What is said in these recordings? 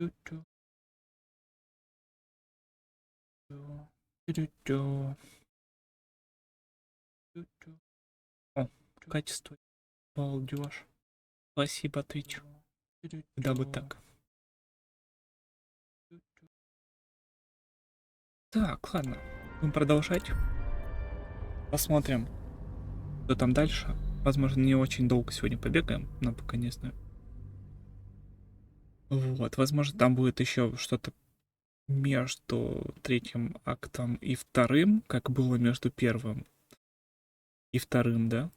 Тю-тю. Тю-тю. Тю-тю. О, качество. Балдеж. Спасибо, Twitch. Да бы так. Так, ладно. Будем продолжать. Посмотрим, что там дальше. Возможно, не очень долго сегодня побегаем, но пока не знаю. Вот, возможно, там будет еще что-то между третьим актом и вторым, как было между первым и вторым, да?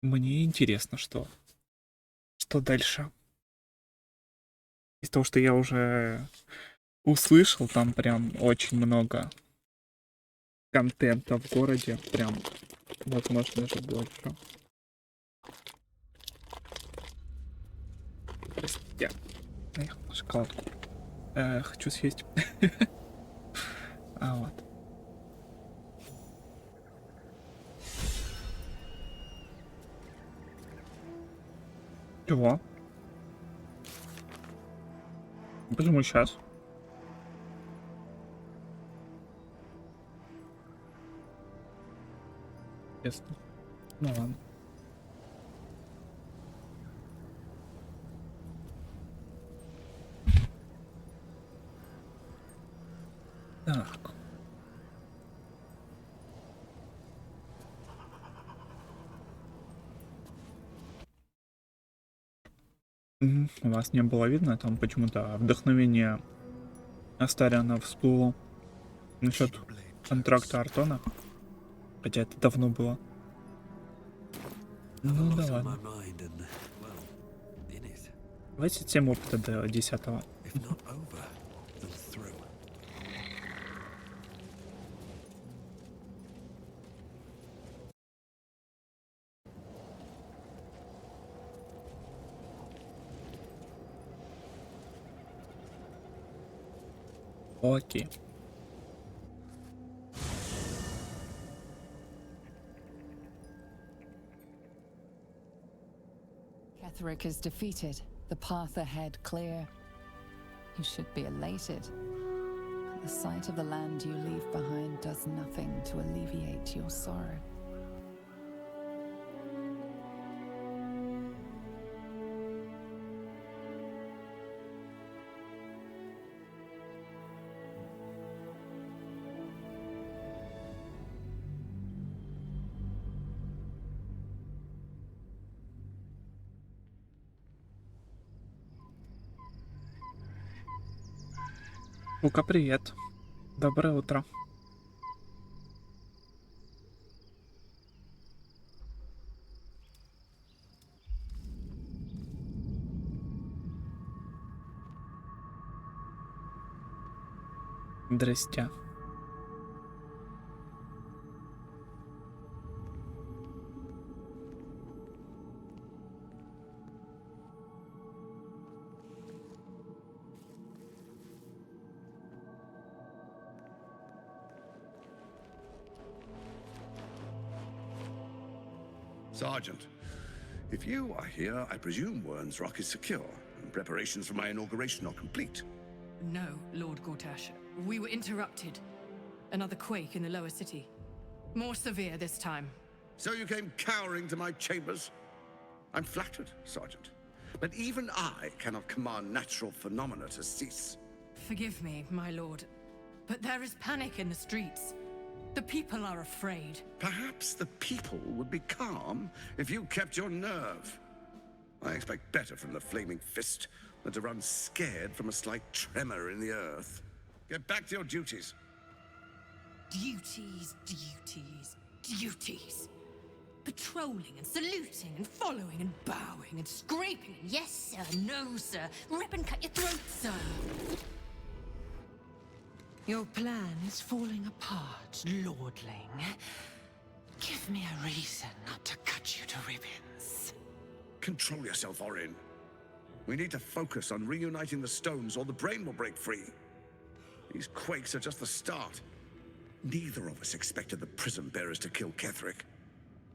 Мне интересно, что дальше. Из того, что я уже услышал, там прям очень много контента в городе, прям, возможно, даже больше. Я наехал на шоколадку. Хочу съесть. А вот. Чего? Почему сейчас? Ясно. Ну ладно. Так. Вас не было видно, там почему-то вдохновение Астариана всплыло насчет контракта Артона, хотя это давно было. Ну да ладно. 27 опыта до 10-го. Окей. Ketherick is defeated, the path ahead clear. You should be elated. The sight of the land you leave behind does nothing to alleviate your sorrow. Лука, привет. Доброе утро. Здрасте. Sergeant, if you are here, I presume Wern's Rock is secure, and preparations for my inauguration are complete. No, Lord Gortash. We were interrupted. Another quake in the lower city. More severe this time. So you came cowering to my chambers? I'm flattered, Sergeant. But even I cannot command natural phenomena to cease. Forgive me, my lord, but there is panic in the streets. The people are afraid. Perhaps the people would be calm if you kept your nerve. I expect better from the Flaming Fist than to run scared from a slight tremor in the earth. Get back to your duties. Duties, duties, duties. Patrolling and saluting and following and bowing and scraping and yes sir, no sir, rip and cut your throat, sir. Your plan is falling apart, lordling. Give me a reason not to cut you to ribbons. Control yourself, Orin. We need to focus on reuniting the stones or the brain will break free. These quakes are just the start. Neither of us expected the prison bearers to kill Ketherick.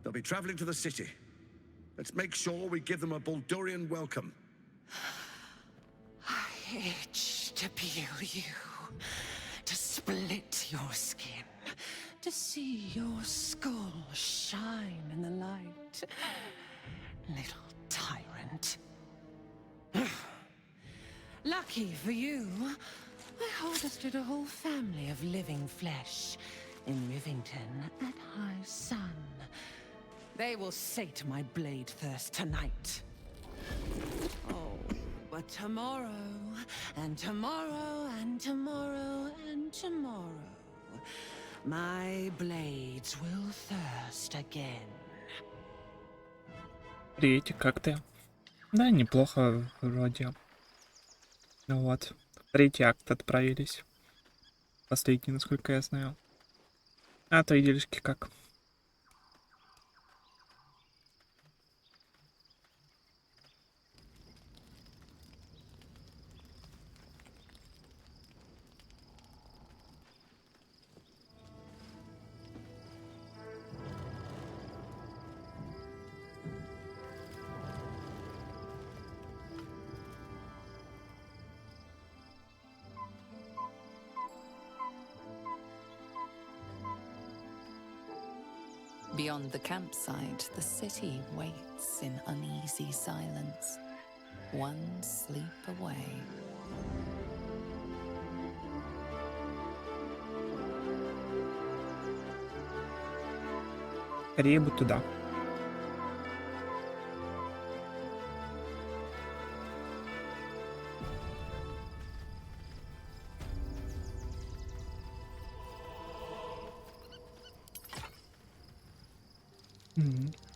They'll be traveling to the city. Let's make sure we give them a Baldurian welcome. I itch to peel you, to split your skin, to see your skull shine in the light. Little tyrant. Lucky for you, I harvested a whole family of living flesh in Rivington at high sun. They will sate my blade thirst tonight. Oh, but tomorrow, and tomorrow, and tomorrow, and tomorrow, my blades will thirst again. Приветик, как ты? Да, неплохо вроде. Ну вот, в третий акт отправились. Последний, насколько я знаю. А твои делишки как? Beyond the campsite, the city waits in uneasy silence, one sleep away. Скорее бы туда.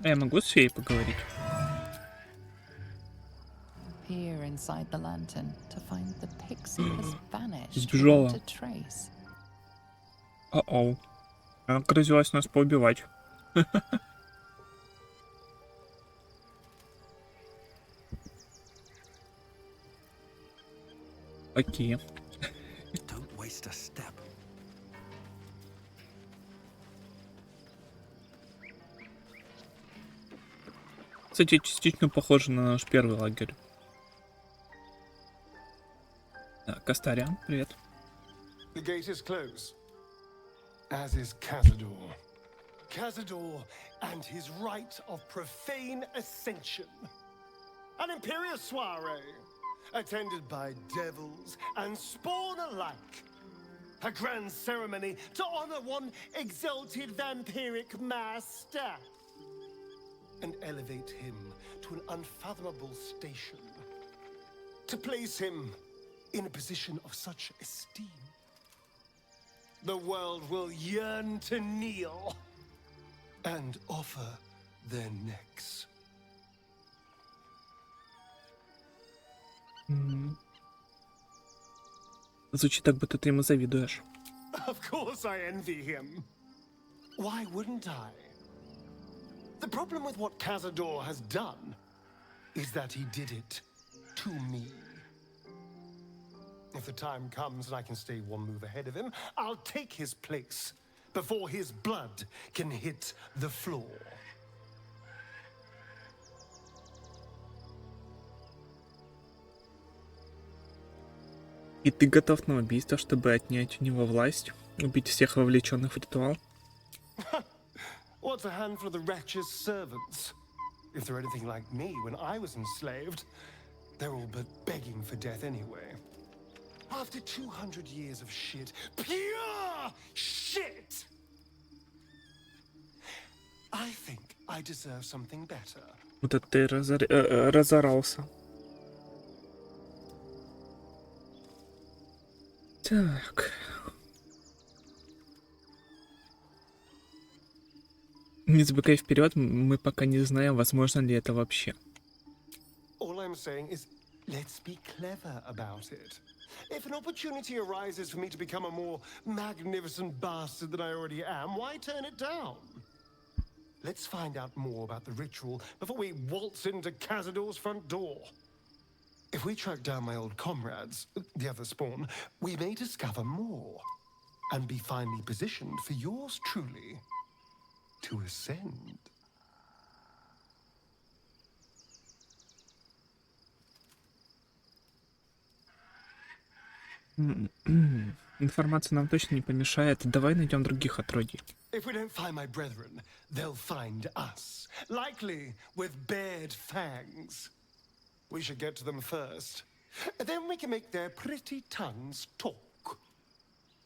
А я могу с феей поговорить? Peer inside the lantern to find the pixie has vanished Сбежала. without a trace. О-оу. Она грозилась нас поубивать. Окей. Don't waste a step. Кстати, частично похоже на наш первый лагерь. Так, Астариан, привет. The gate is closed, as is Cazador. Cazador and his rite of profane ascension. An imperial soiree, attended by devils and spawn alike. A grand ceremony to honor one exalted vampiric master. And elevate him to an unfathomable station. To place him in a position of such esteem. The world will yearn to kneel and offer their necks. Звучит так, будто ты ему завидуешь. Of course I envy him. Why wouldn't I? The problem with what Cazador has done is that he did it to me. If the time comes and I can stay one move ahead of him, I'll take his place before his blood can hit the floor. И ты готов на убийство, чтобы отнять у него власть? Убить всех вовлеченных в ритуал? What's a handful of the wretch's servants? If they're anything like me when I was enslaved, they're all but begging for death anyway. After 200 years of shit, pure shit! I think I deserve something better. Вот это ты разорался. Так. Не забегай вперед, мы пока не знаем, возможно ли это вообще. All I'm saying is, let's be clever about it. If an opportunity arises for me to become a more magnificent bastard than I already am, why turn it down? Let's find out more about the ritual before we waltz into Cazador's front door. If we track down my old comrades, the other spawn, we may discover more and be finally positioned for yours truly to ascend. Информация нам точно не помешает. Давай найдем других отродий. If we don't find my brethren, they'll find us, likely with bared fangs. We should get to them first. Then we can make their pretty tongues talk.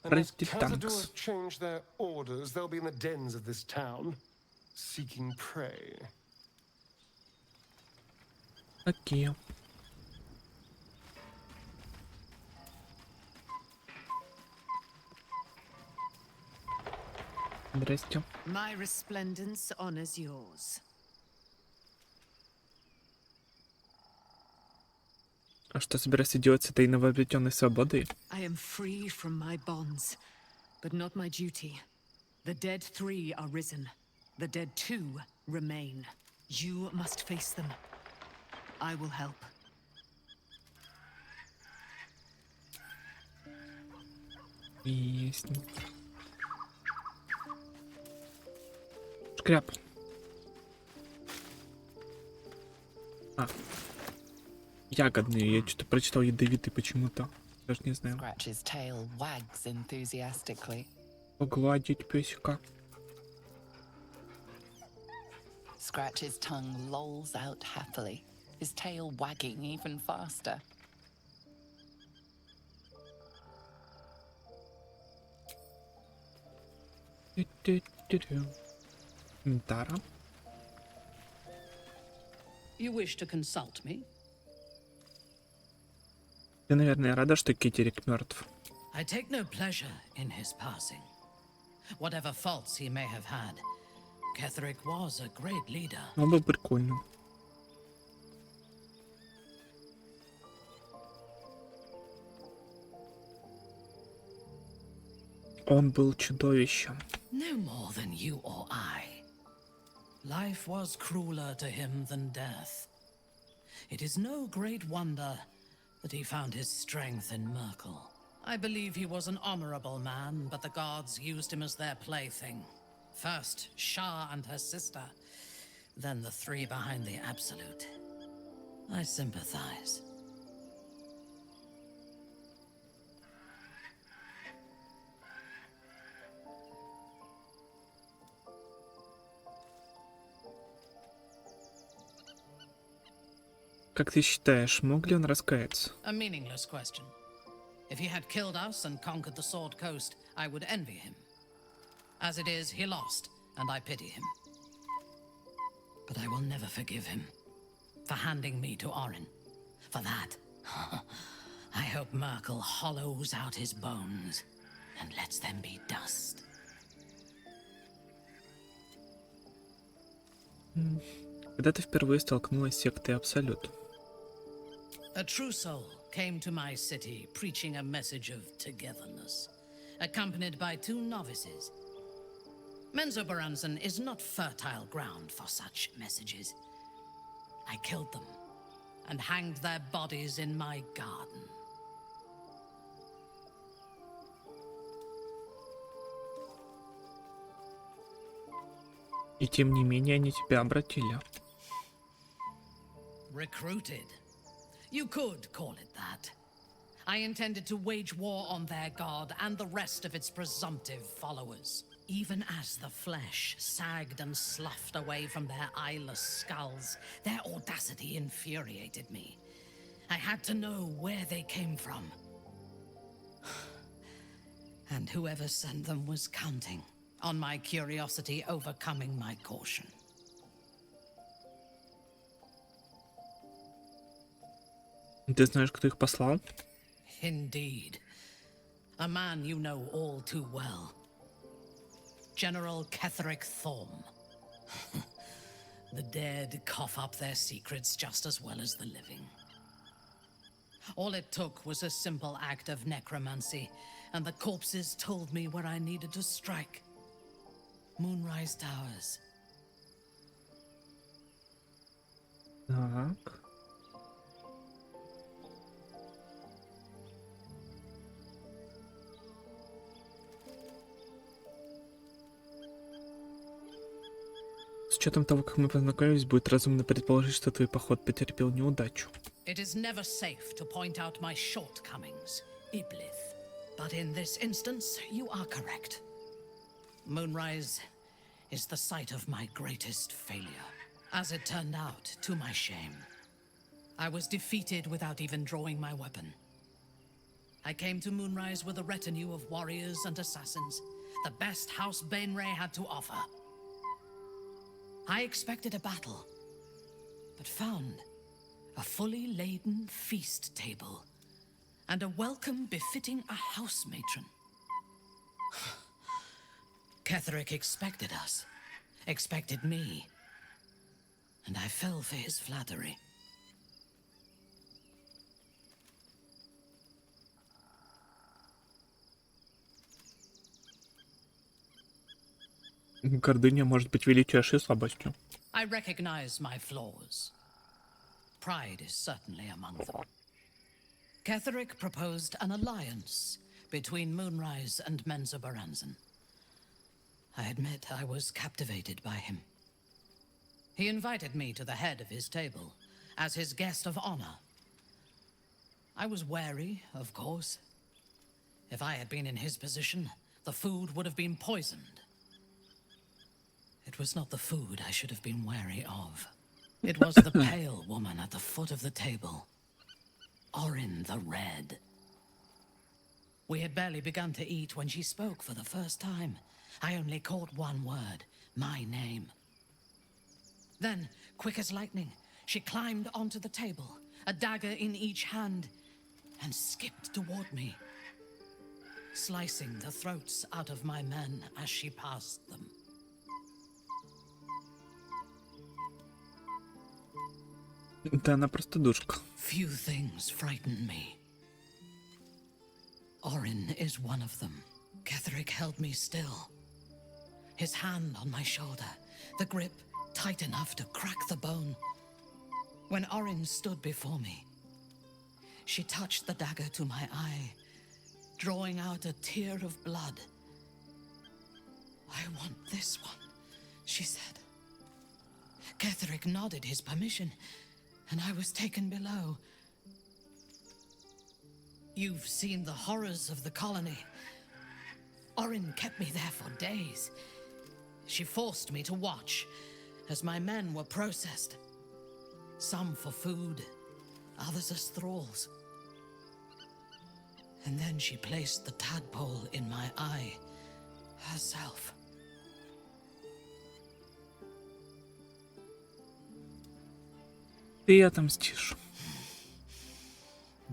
Unless Pretty Cazador tongues. has changed their orders, they'll be in the dens of this town, seeking prey. Окей. Здрасте. My resplendence honors yours. А что собираешься делать с этой новообретенной свободой? I am free from my bonds, but not my duty. The dead 3 are risen. The dead 2 remain. You must face them. I will help. Есть. Шкряп. А. Ягодные. Я что-то прочитал ядовитый почему-то. Даже не знаю. Scratch's tail wags enthusiastically. Погладить песика. Scratch's tongue lolls out happily, his tail wagging even faster. Тара. You wish to consult me? Ты, наверное, рада, что Кетерик мертв. I take no pleasure in his passing. Whatever faults he may have had, Ketheric was a great leader. Ну, бы прикольно. Он был чудовищем. No more than you or I. Life was crueler to him than death. It is no great wonder that he found his strength in Merkel. I believe he was an honorable man, but the gods used him as their plaything. First, Shah and her sister, then the 3 behind the Absolute. I sympathize. Как ты считаешь, мог ли он раскаяться? A meaningless question. If he had killed us and conquered the Sword Coast, I would envy him. As it is, he lost, and I pity him. But I will never forgive him for handing me to Orin. For that, I hope Merkel hollows out his bones and lets them be dust. Когда ты впервые столкнулась с сектой Абсолют? A true soul came to my city preaching a message of togetherness, accompanied by 2 novices. Menzoberranzan is not fertile ground for such messages. I killed them and hanged their bodies in my garden. И тем не менее они тебя обратили. Recruited. You could call it that. I intended to wage war on their god and the rest of its presumptive followers. Even as the flesh sagged and sloughed away from their eyeless skulls, their audacity infuriated me. I had to know where they came from. And whoever sent them was counting on my curiosity overcoming my caution. Ты знаешь, кто их послал? Indeed. A man you know all too well. General Ketheric Thorm. The dead cough up their secrets just as well as the living. All it took was a simple act of necromancy, and the corpses told me where I needed to strike. Moonrise Towers. Так. С учетом того, как мы познакомились, будет разумно предположить, что твой поход потерпел неудачу. It is never safe to point out my shortcomings. Iblith. But in this instance, you are correct. Moonrise is the site of my greatest failure. As it turned out, to my shame, I was defeated without even drawing my weapon. I came to Moonrise with a retinue of warriors and assassins, the best House Bainray had to offer. I expected a battle, but found a fully laden feast table and a welcome befitting a house matron. Ketheric expected us, expected me, and I fell for his flattery. Гордыня может быть величайшей слабостью. I recognize my flaws. Pride is certainly among them. Ketheric proposed an alliance between Moonrise and Menzoberranzan. I admit I was captivated by him. He invited me to the head of his table as his guest of honor. I was wary, of course. If I had been in his position, the food would have been poisoned. It was not the food I should have been wary of. It was the pale woman at the foot of the table. Orin the Red. We had barely begun to eat when she spoke for the first time. I only caught one word, my name. Then, quick as lightning, she climbed onto the table, a dagger in each hand, and skipped toward me, slicing the throats out of my men as she passed them. Да она простодушка. Few things frighten me. Orin is one of them. Ketheric held me still. His hand on my shoulder, the grip tight enough to crack the bone. When Orin stood before me, she touched the dagger to my eye, drawing out a tear of blood. I want this one, she said. Ketheric nodded his permission, and I was taken below. You've seen the horrors of the colony. Orin kept me there for days. She forced me to watch as my men were processed. Some for food, others as thralls. And then she placed the tadpole in my eye herself. Ты отомстишь.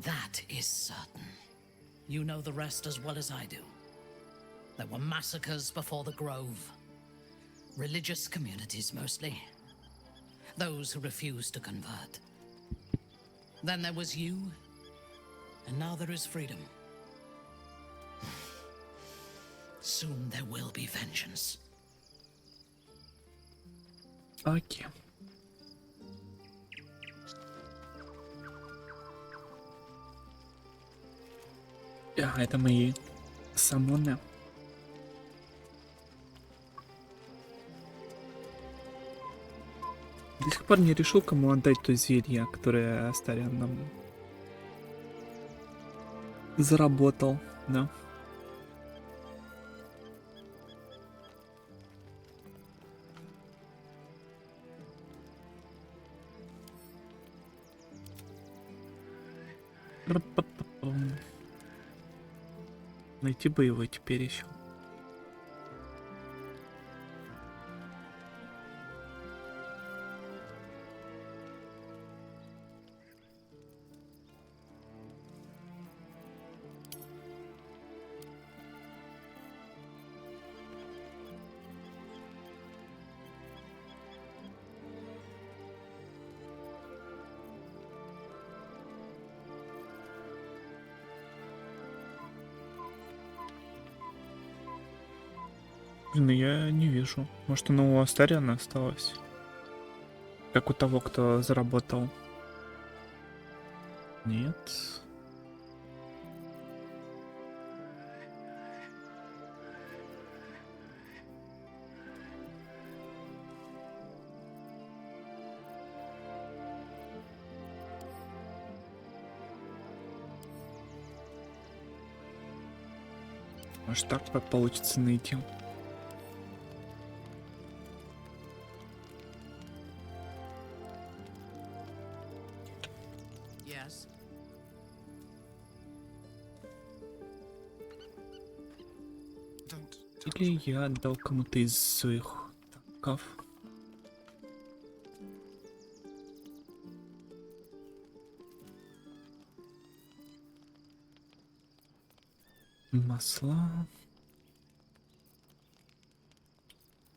That is certain. You know the rest as well as I do. There were massacres before the Grove. Religious communities mostly. Those who refused to convert. Then there was you, and now there is freedom. Soon there will be vengeance. Окей. Это мои самоны. До сих пор не решил, кому отдать то зелье, которое Астариан нам заработал, да? Найти боевой теперь еще. Блин, я не вижу. Может, оно у Астариана осталось? Как у того, кто заработал. Нет. Может так получится найти. Yes. Или я отдал кому-то из своих танков. Масла.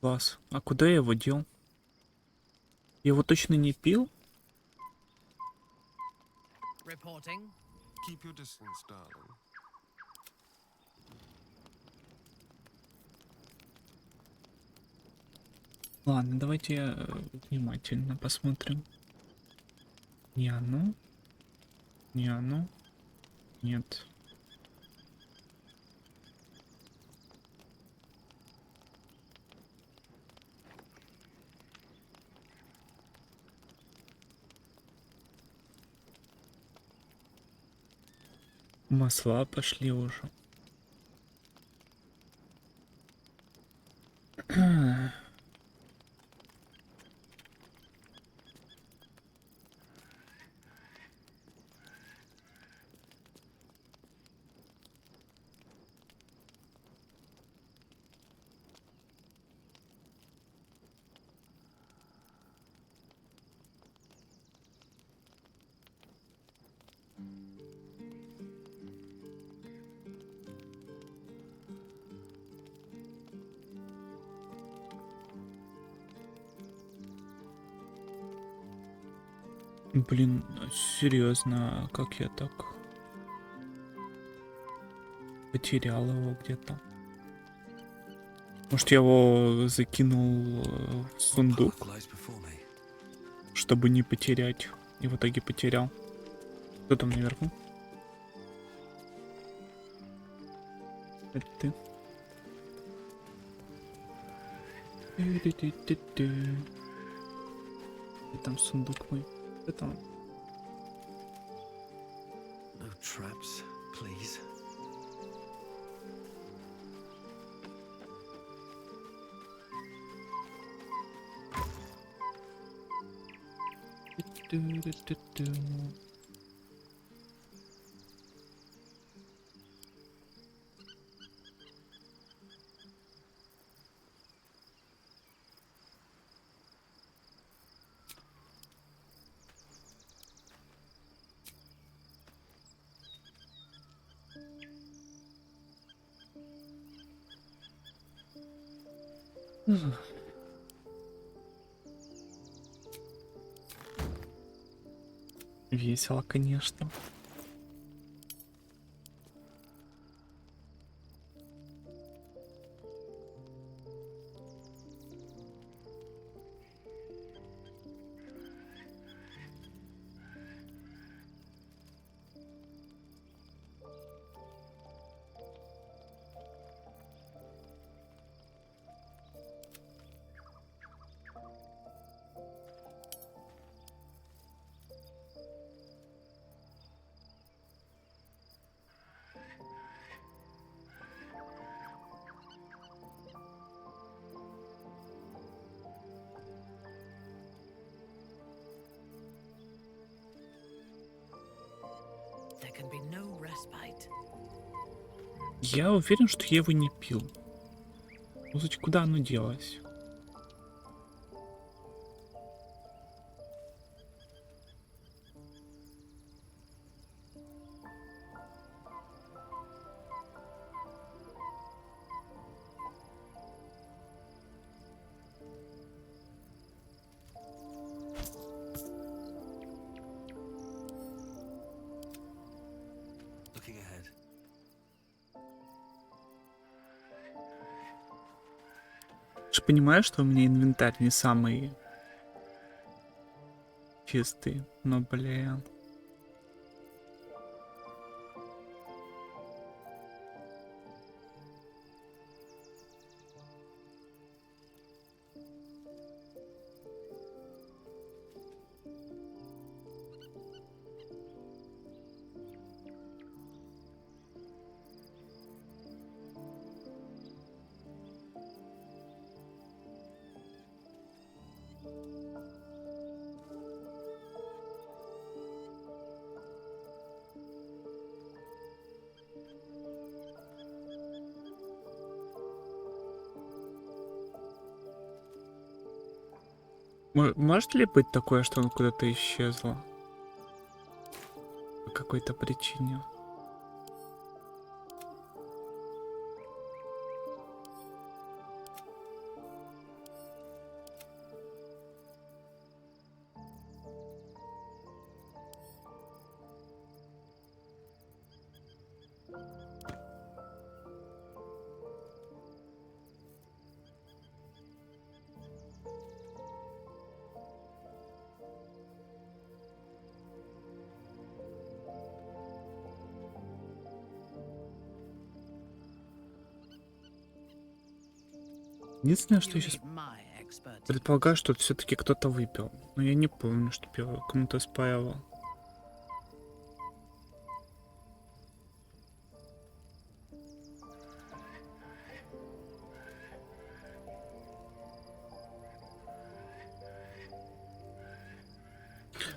Класс. А куда я его дел? Я его точно не пил? Reporting. Keep your distance, darling. Ладно, давайте внимательно посмотрим. Не оно. Не оно. Нет. Масла пошли уже. Блин, серьезно, как я так потерял его где-то? Может, я его закинул в сундук, чтобы не потерять, и в итоге потерял. Кто там наверху? Это ты? Где там сундук мой? Это он. No traps, please. Весело, конечно. There can be no respite. Я уверен, что я его не пил. Ну, значит, куда оно делось? Looking ahead. Ты же понимаешь, что у меня инвентарь не самый чистый, но, блин. Может ли быть такое, что он куда-то исчезла? По какой-то причине. Единственное, что я сейчас предполагаю, что все-таки кто-то выпил. Но я не помню, чтобы я кому-то спаивал.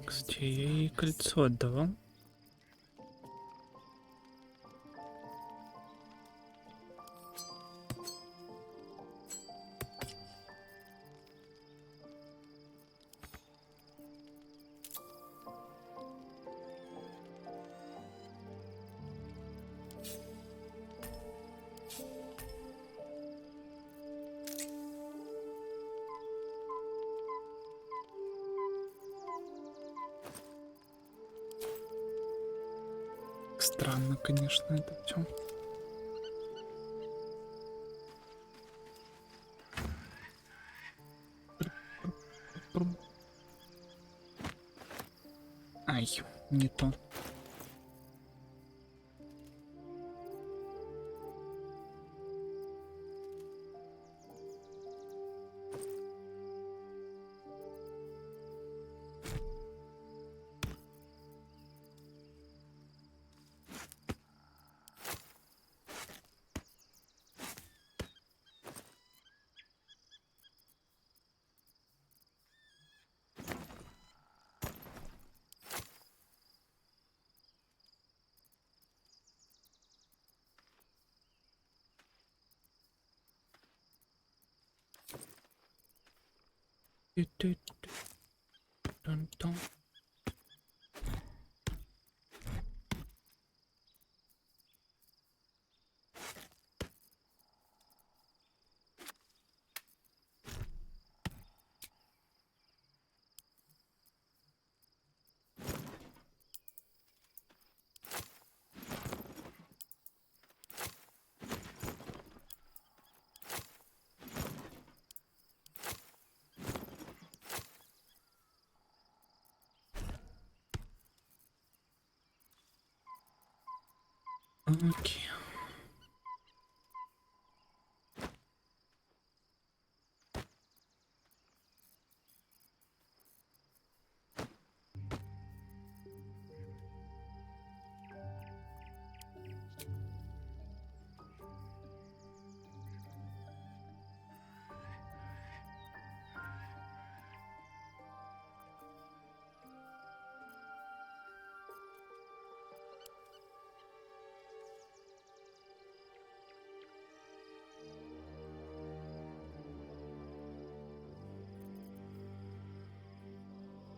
Кстати, я ей кольцо отдавал. Странно, конечно, это все. Ай, не то. Тун-тун. Окей.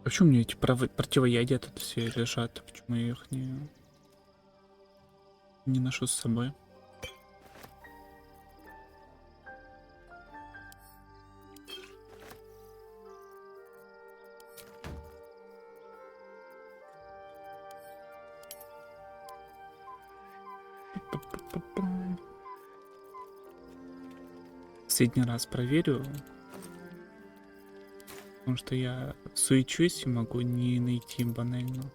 Почему мне эти противоядия тут все лежат? Почему я их не ношу с собой? Последний раз проверю. Потому что я суечусь и могу не найти банально.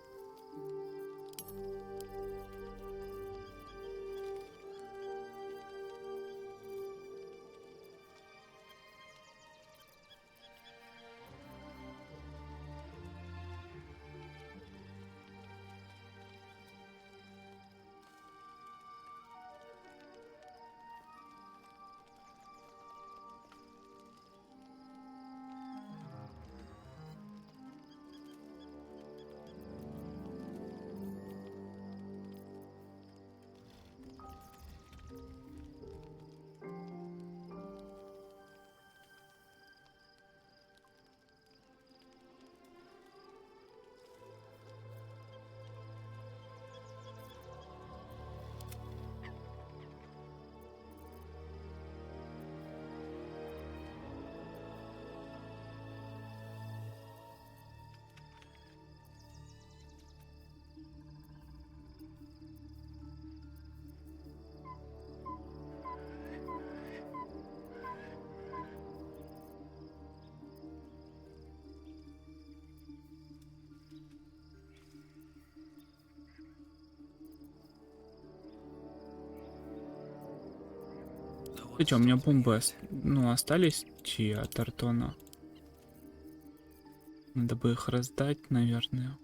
Кстати, у меня бомбы остались те от Артона. Надо бы их раздать, наверное.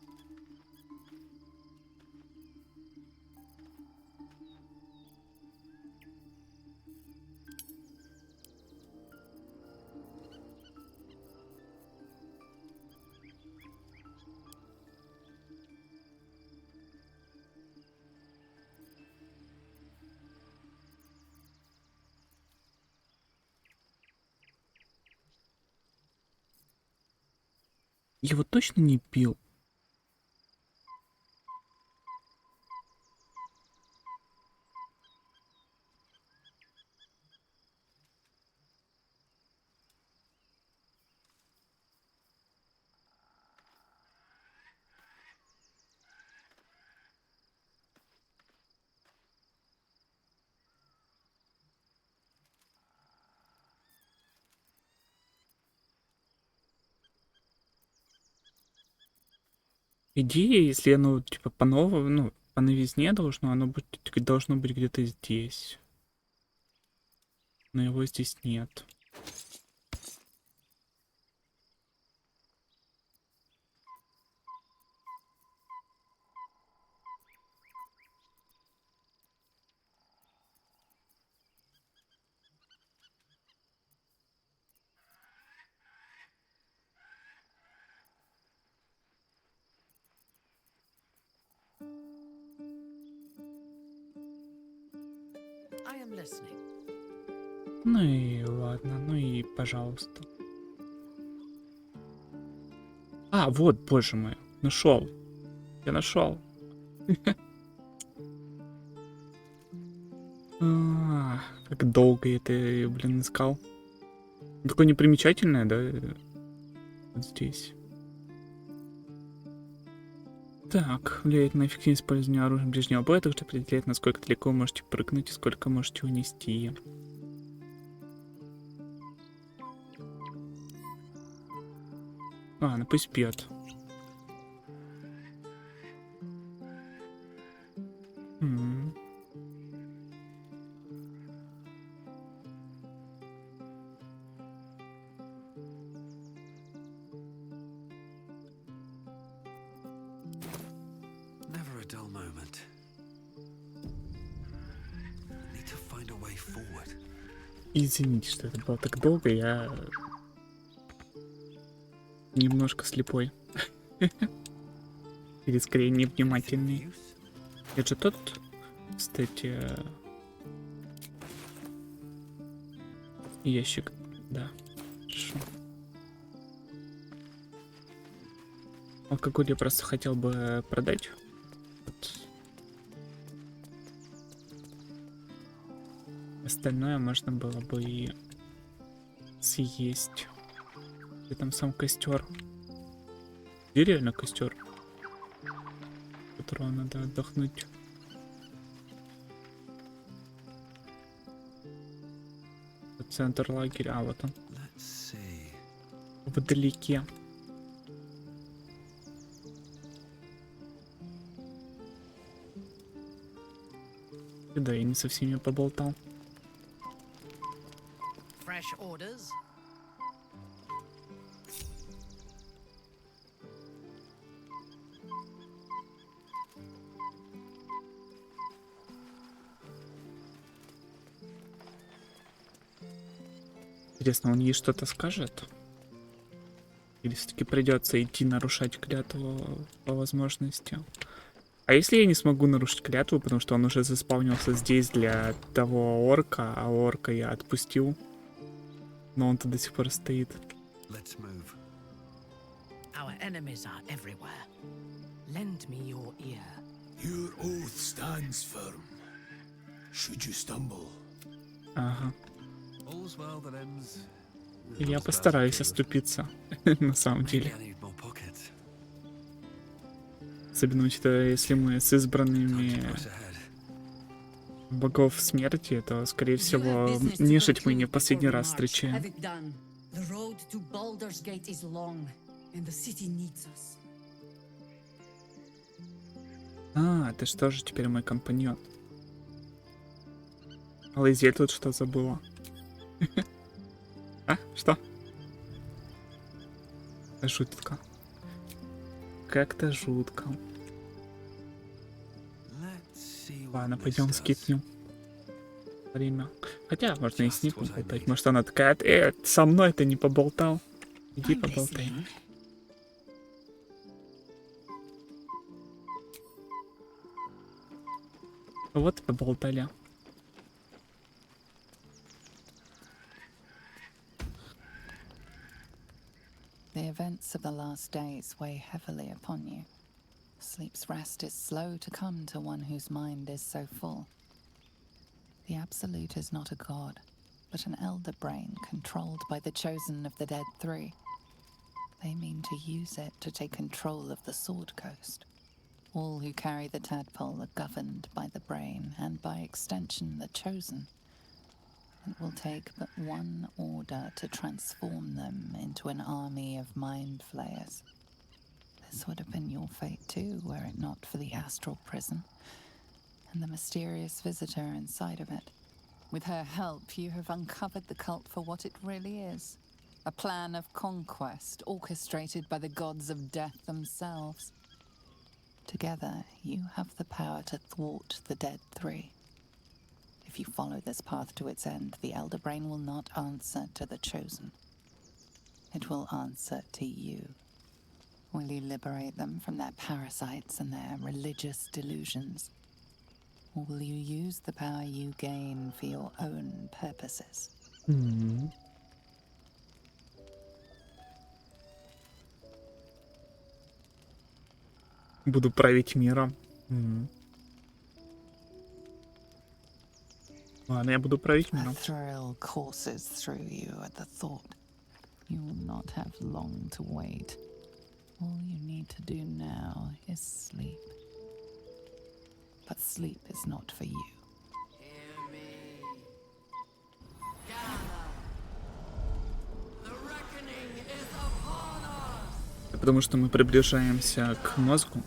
Я его точно не пил. Идея, если оно типа по новому, ну, по новизне должно быть где-то здесь. Но его здесь нет. I am listening. Ну и ладно, ну и пожалуйста. А, вот, боже мой, нашел. Я нашел. Как долго я это, блин, искал. Такое непримечательное, да? Вот здесь. Так, влияет на эффективность использования оружия ближнего боя, также определяет, насколько далеко вы можете прыгнуть и сколько можете унести. Ну пусть пьет. Never a dull moment. Need to find a way forward. Извините, что это было так долго, я немножко слепой. Или скорее невнимательный. Это же тот, кстати, ящик, да. Хорошо. Алкоголь я просто хотел бы продать. Вот. Остальное можно было бы и съесть. Где там сам костер? Где реально костер? Которого надо отдохнуть. Центр лагеря, вот он. Вдалеке. Да, я не со всеми поболтал. Fresh orders. Интересно, он ей что-то скажет? Или все-таки придется идти нарушать клятву по возможности? А если я не смогу нарушить клятву, потому что он уже заспавнился здесь для того орка, а орка я отпустил, но он-то до сих пор стоит. Our enemies are everywhere. Lend me your ear. Your oath stands firm. Should you stumble. Ага. All's well that ends. Я постараюсь оступиться, на самом деле. Особенно учитывая, если мы с избранными богов смерти, то, скорее всего, нежить мы не в последний раз встречаем. The road to Baldur's Gate is long, and the city needs us. А, ты что же теперь мой компаньон? Лизель тут что забыла? А? Что? Жутко. Как-то жутко. Ладно, пойдем скипнем время. Хотя, можно и с ней поболтать. Может, она такая, со мной ты не поболтал. Иди поболтай. Вот и поболтали. The events of the last days weigh heavily upon you. Sleep's rest is slow to come to one whose mind is so full. The Absolute is not a god, but an elder brain controlled by the chosen of the Dead Three. They mean to use it to take control of the Sword Coast. All who carry the tadpole are governed by the brain, and by extension the chosen. It will take but one order to transform them into an army of mind flayers. This would have been your fate too, were it not for the astral prison and the mysterious visitor inside of it. With her help, you have uncovered the cult for what it really is. A plan of conquest orchestrated by the gods of death themselves. Together, you have the power to thwart the Dead Three. If you follow this path to its end, the Elder Brain will not answer to the Chosen. It will answer to you. Will you liberate them from their parasites and their religious delusions? Or will you use the power you gain for your own purposes? Буду править миром. Ладно, я буду править A миром. thrill courses through you at the thought. You will not have long to wait. All you need to do now is sleep. But sleep is not for you. Hear me. Gather. The reckoning is upon us. Потому что мы приближаемся к мозгу.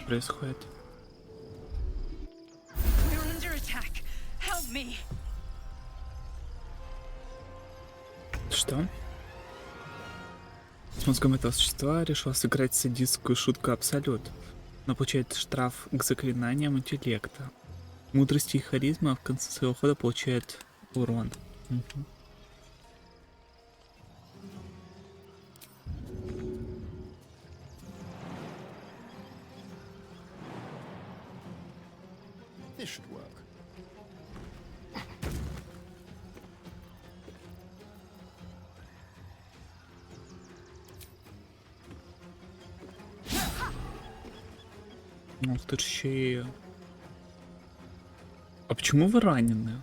Происходит. We're under attack. Help me. Что? С мозгом этого существа решил сыграть садистскую шутку Абсолют, но получает штраф к заклинаниям интеллекта. Мудрости и харизма в конце своего хода получает урон. This should work. Ух ты ж еще и... А почему вы ранены?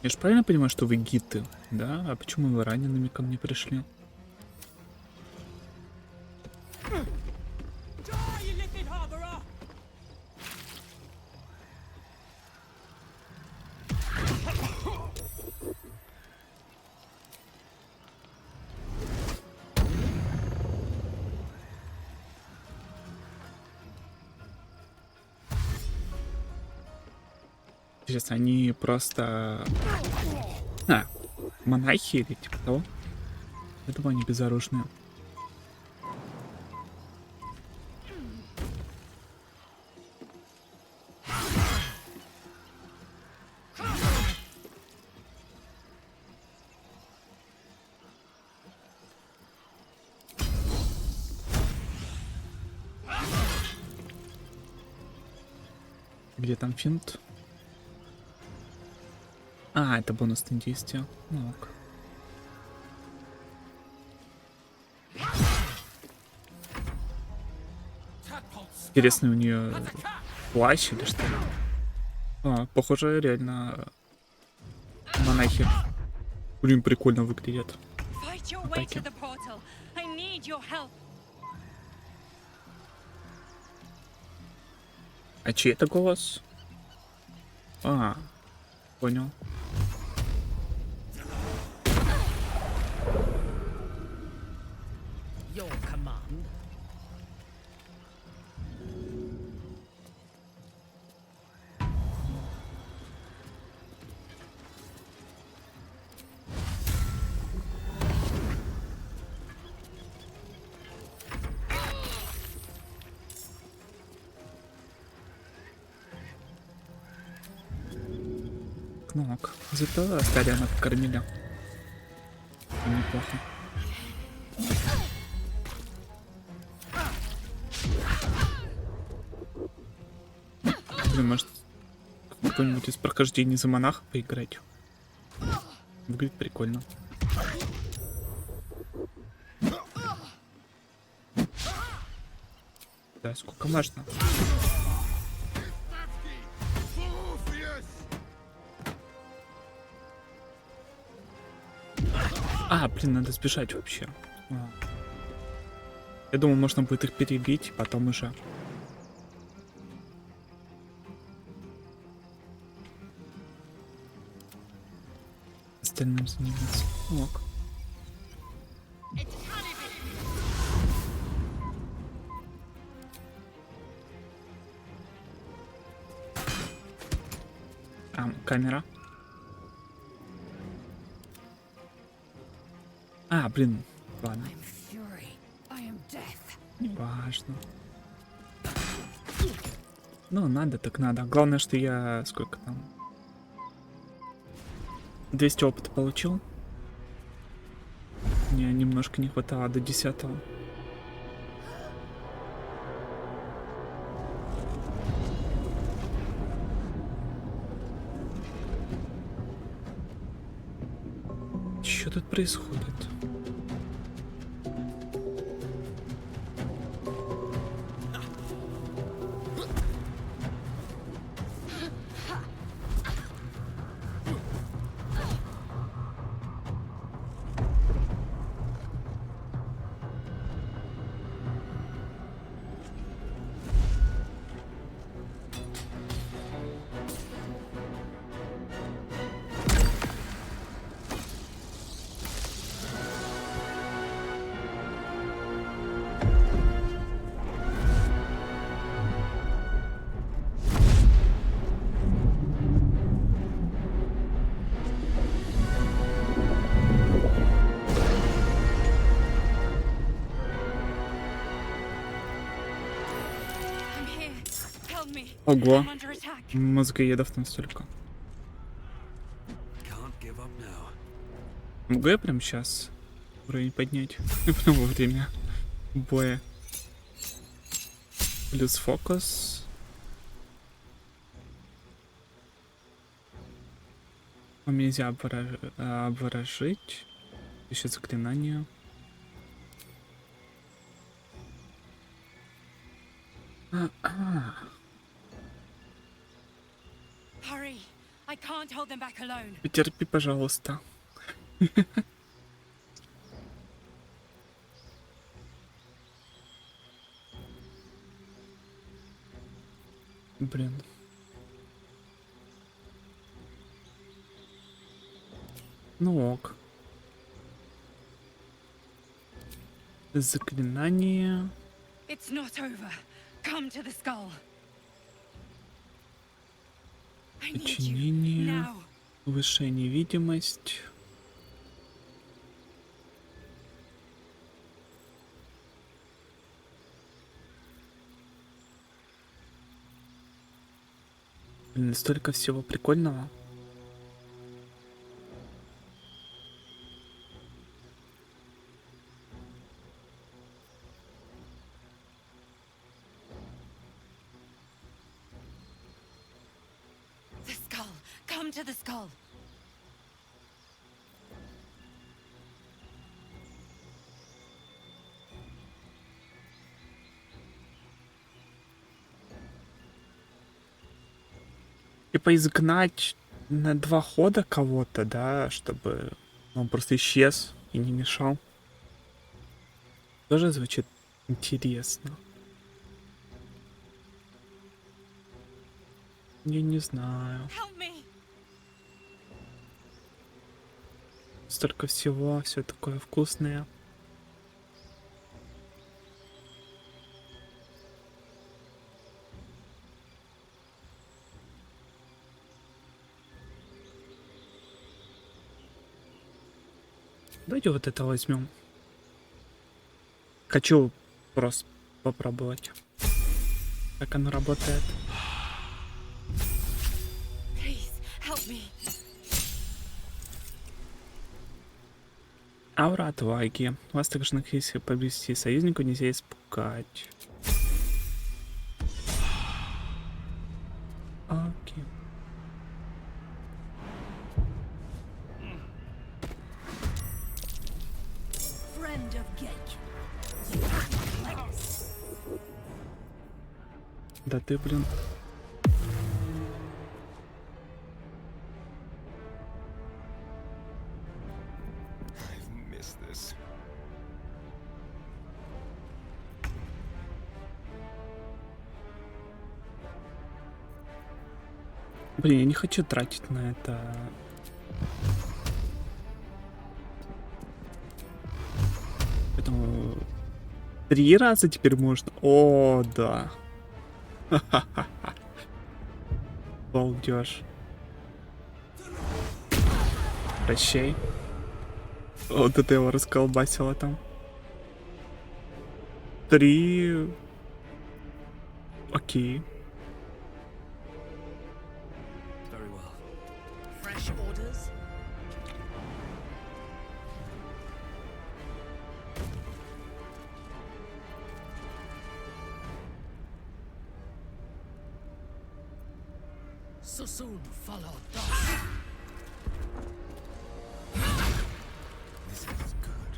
Я же правильно понимаю, что вы гиты, да? А почему вы ранеными ко мне пришли? Интересно, они просто... монахи или типа того? Я думаю, они безоружные. Где там финт? А, это бонусные действия. Ну ок. Интересно, у нее плащ или что? А, похоже, реально монахи. Блин, прикольно выглядят. Атаки. А чей это голос? А, понял. your command. Кнопок. Зато Таряна покормили. Неплохо. Блин, может, какой-нибудь из прохождений за монаха поиграть? Выглядит прикольно. Да, сколько можно? А, блин, надо сбежать вообще. Я думал, можно будет их перебить, потом уже. Остальным заниматься. Ок. Камера. А, блин, ладно. Не важно. Ну, надо так надо. Главное, что я... Сколько там? 200 опыта получил. Мне немножко не хватало до 10-го. Что тут происходит? Ого, мозгоедов там столько. Могу я прям сейчас уровень поднять? Прям во время боя. Плюс фокус. Вам нельзя обворожить. Еще заклинание. Потерпи, пожалуйста. Блин. Ну ок. Заклинание. Подчинение. Повышение видимость. Блин, столько всего прикольного. Типа изгнать на 2 хода кого-то, да, чтобы он просто исчез и не мешал. Тоже звучит интересно. Я не знаю. Столько всего, все такое вкусное. Давайте вот это возьмем. Хочу просто попробовать, как оно работает. Please, help me. Аура отваги. Вас также находится поблизости союзнику, нельзя испугать. Окей. Friend of Gake. Да ты, блин. I've missed this. Блин, я не хочу тратить на это. Поэтому 3 раза теперь можно. О, да. Балдеж. Прощай. Вот это его расколбасило там. 3. Окей. Very well. Fresh orders? So soon follow dust. This is good.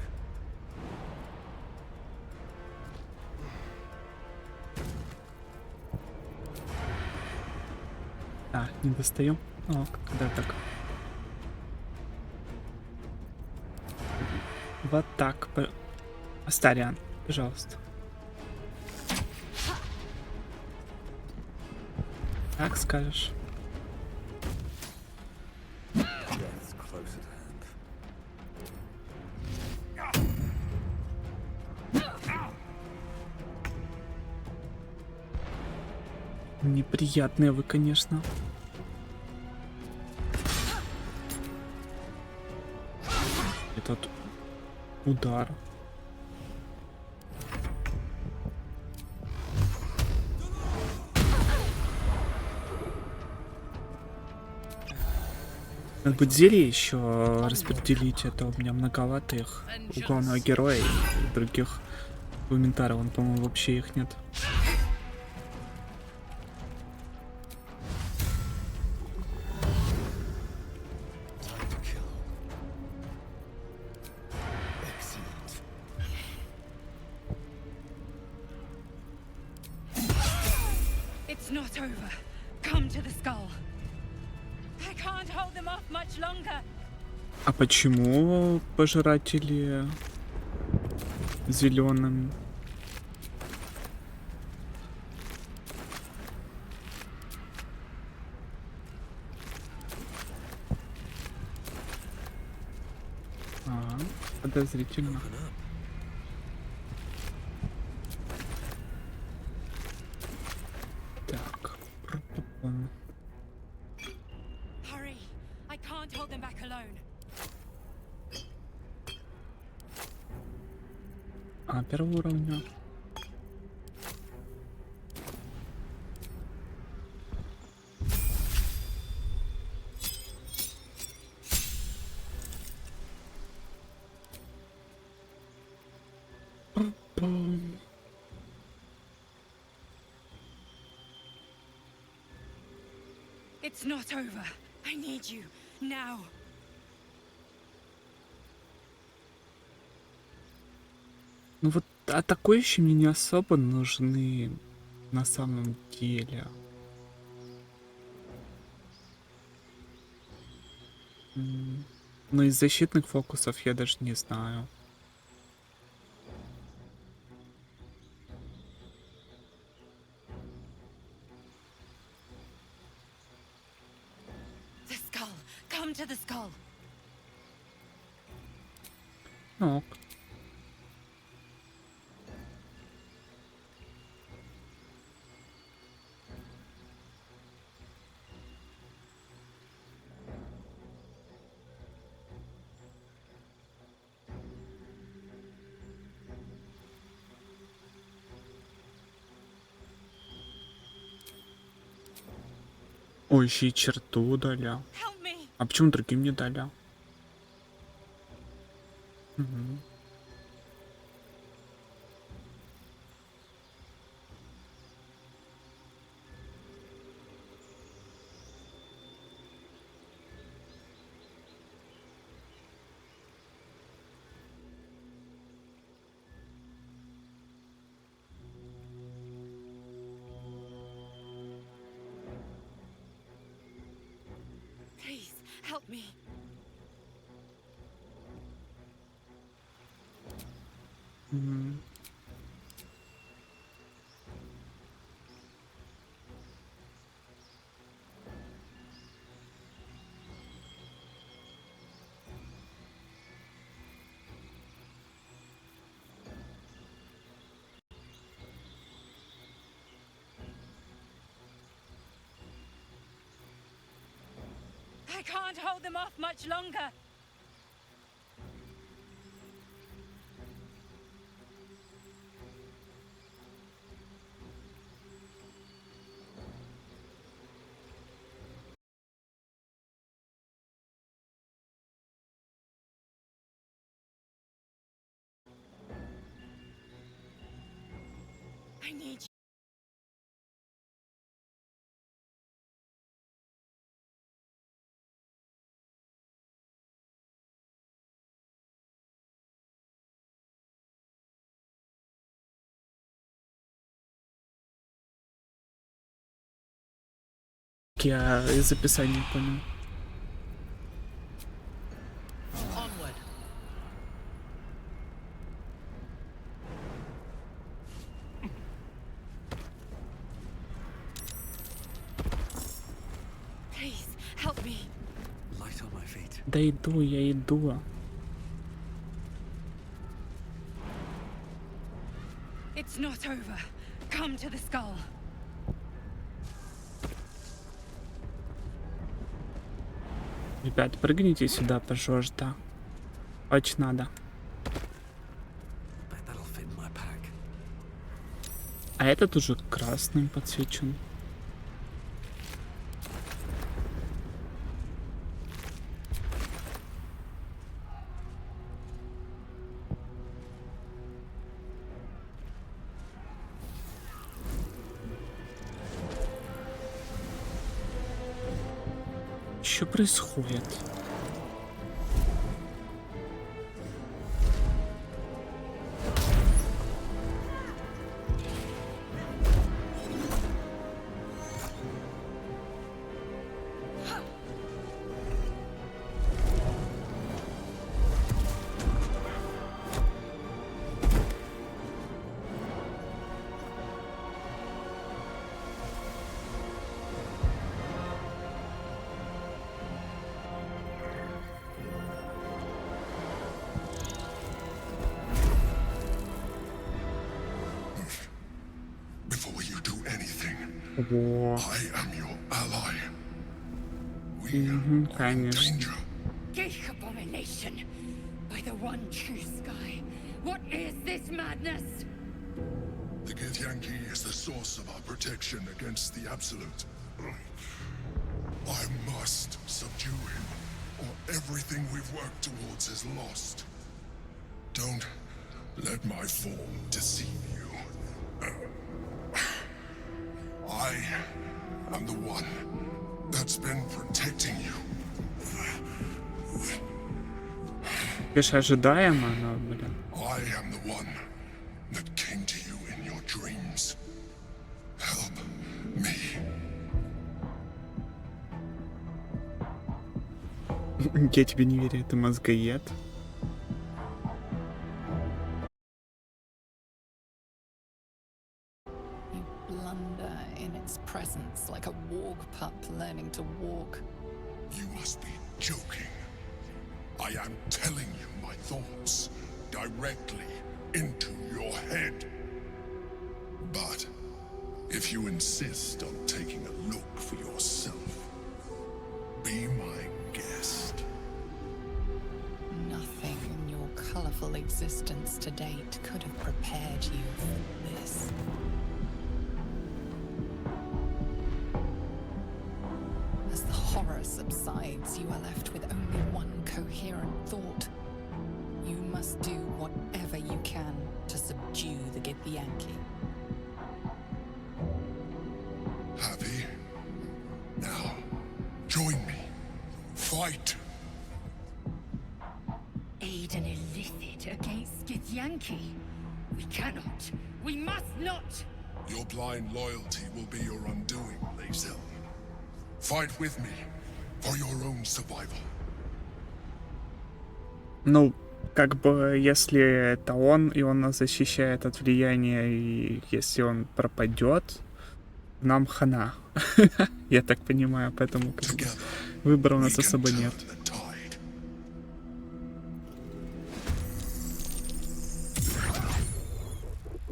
А, не достаю. О, когда так. Вот так. Астариан, пожалуйста. Как скажешь. Death's close at hand. Неприятные вы, конечно. Этот удар. Надо будет зелье еще распределить, это у меня многовато их. У главного героя и других комментариев, он, по-моему, вообще их нет. Time to kill. Excellent. It's not over. Come to the skull. I can't hold them off much longer. А почему пожиратели зеленым? А, подозрительно. Так. Hurry. I can't hold them back alone. А, первого уровня. Пам-пам. It's not over. I need you now. Ну вот атакующие мне не особо нужны на самом деле. Но из защитных фокусов я даже не знаю. The skull. Come to the skull. Ну, ок. Ой, еще и черту удалял. Help me. А почему другим не дали? Угу. Please, help me. Угу. I can't hold them off much longer. I need you. Я из описания понял. Onward. Please, help me. Light on my feet. Да иду, я иду. It's not over. Come to the skull. Ребят, прыгните сюда, пожалуйста. Очень надо. Bet that'll fit in my pack. А этот уже красным подсвечен. Что происходит? Before you do anything, Во. I am your ally. We are in Конечно. danger. Geek abomination. By the one true sky. What is this madness? The Githyanki is the source of our protection against the Absolute. I must subdue him, or everything we've worked towards is lost. Don't let my form deceive you. I am the one that's been protecting you. Конечно, ожидаемо, но, блин. I am the one that came to you in your dreams. Help me. Я тебе не верю, это мозгоед. You blunder in its presence like a warg pup learning to walk. You must be joking. I am telling you my thoughts directly into your head. But if you insist on taking a look for yourself, be my guest. Nothing in your colorful existence to date could have prepared you for this. subsides, you are left with only one coherent thought. You must do whatever you can to subdue the Githyanki. Happy? Now, join me. Fight! Aid an illicit against Githyanki. We cannot. We must not. Your blind loyalty will be your undoing, Lae'zel. Fight with me for your own survival. Ну, как бы, если это он, и он нас защищает от влияния, и если он пропадет, нам хана. Я так понимаю, поэтому как бы, выбора у нас особо нет.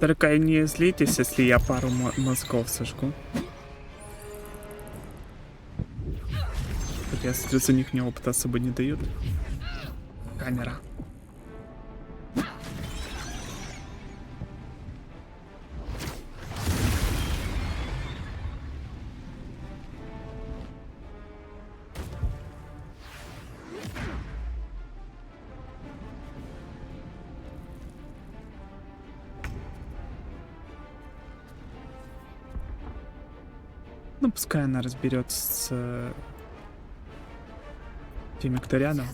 Только не злитесь, если я пару мозгов сожгу. Я смотрю, за них мне опыта особо не дают. Камера. Ну, пускай она разберется с теми, кто рядом.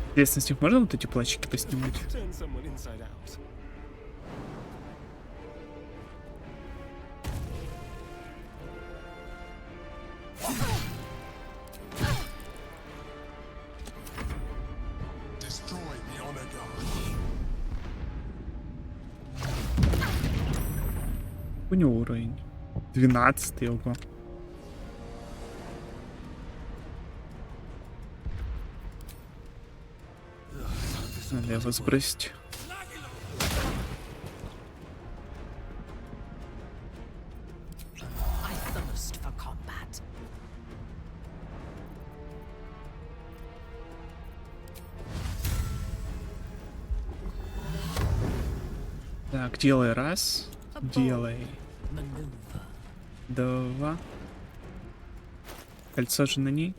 Интересно, с них можно вот эти плащики поснимать? У него уровень 12 его. Налево сбросить. Так, делай раз. Делай. Два. Кольцо же на ней.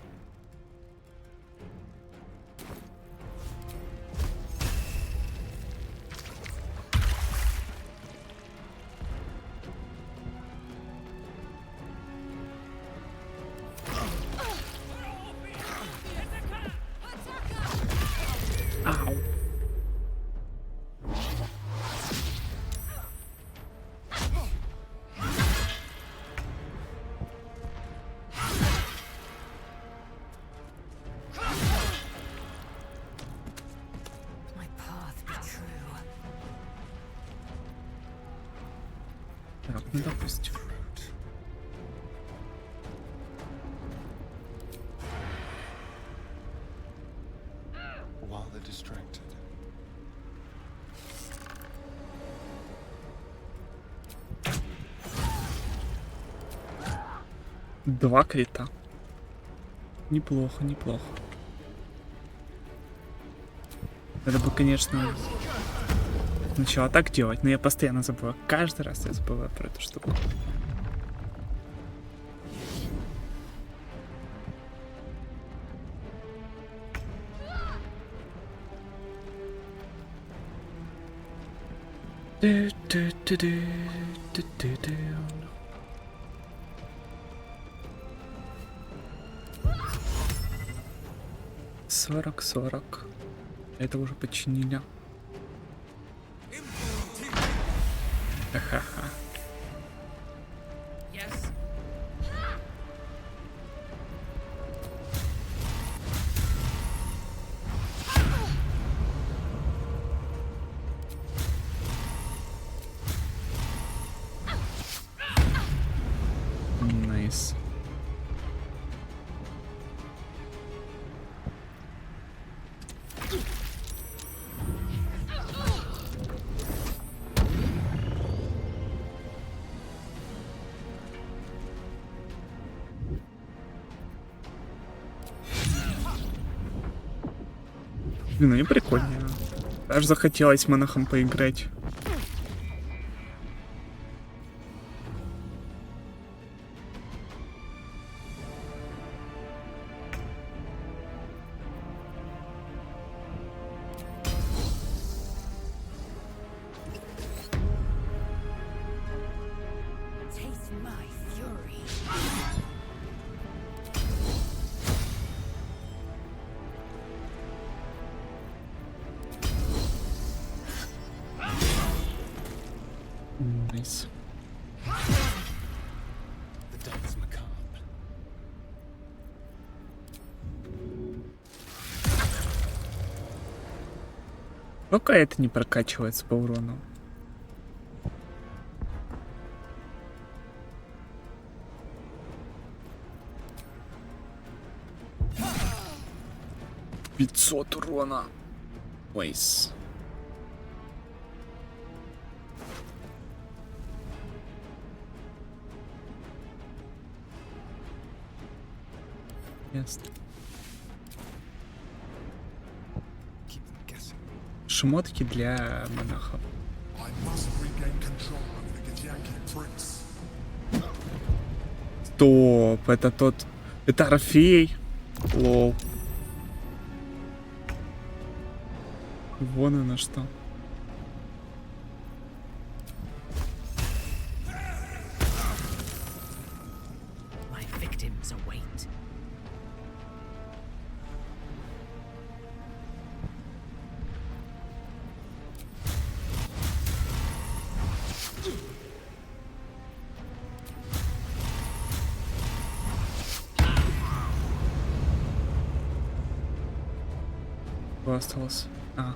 Ау. Так, ну допустим. While they're distracted. Два крита. Неплохо, неплохо. Это бы, конечно, сначала так делать, но я постоянно забываю. Каждый раз я забываю про эту штуку. $40. Это уже починили. Ха-ха-ха. Найс. Блин, они прикольные. Даже захотелось монахом поиграть. Nice. The dance macabre. Пока это не прокачивается по урону. $500 урона. Вейс. Ясно. Keep them guessing. Шмотки для монахов. I must regain control over the Githyanki prince. Стоп, это тот... Это Орфей. Лол. Вон оно что. My victims await. Кто остался? А.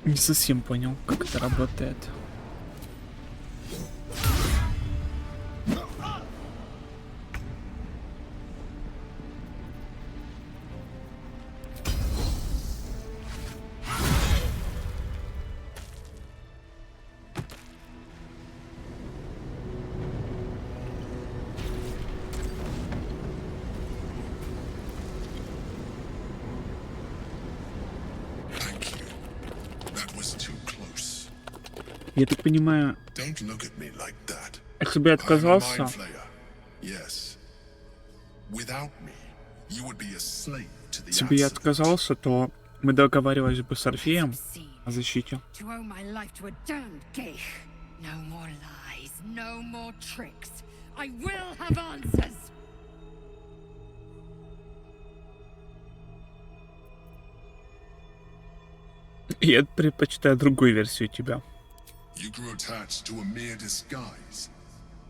Не совсем понял, как это работает. Thank you. That was too close. Я так понимаю, Don't look at me like that. если бы я I'm a отказался, mind flayer. Yes. Without me, you would be a slave to the если бы я accident. отказался, то мы договаривались бы с Орфеем о защите. To owe my life to a damned geich. No more lies, no more tricks. I will have answers. Я предпочитаю другую версию тебя. You grew attached to a mere disguise,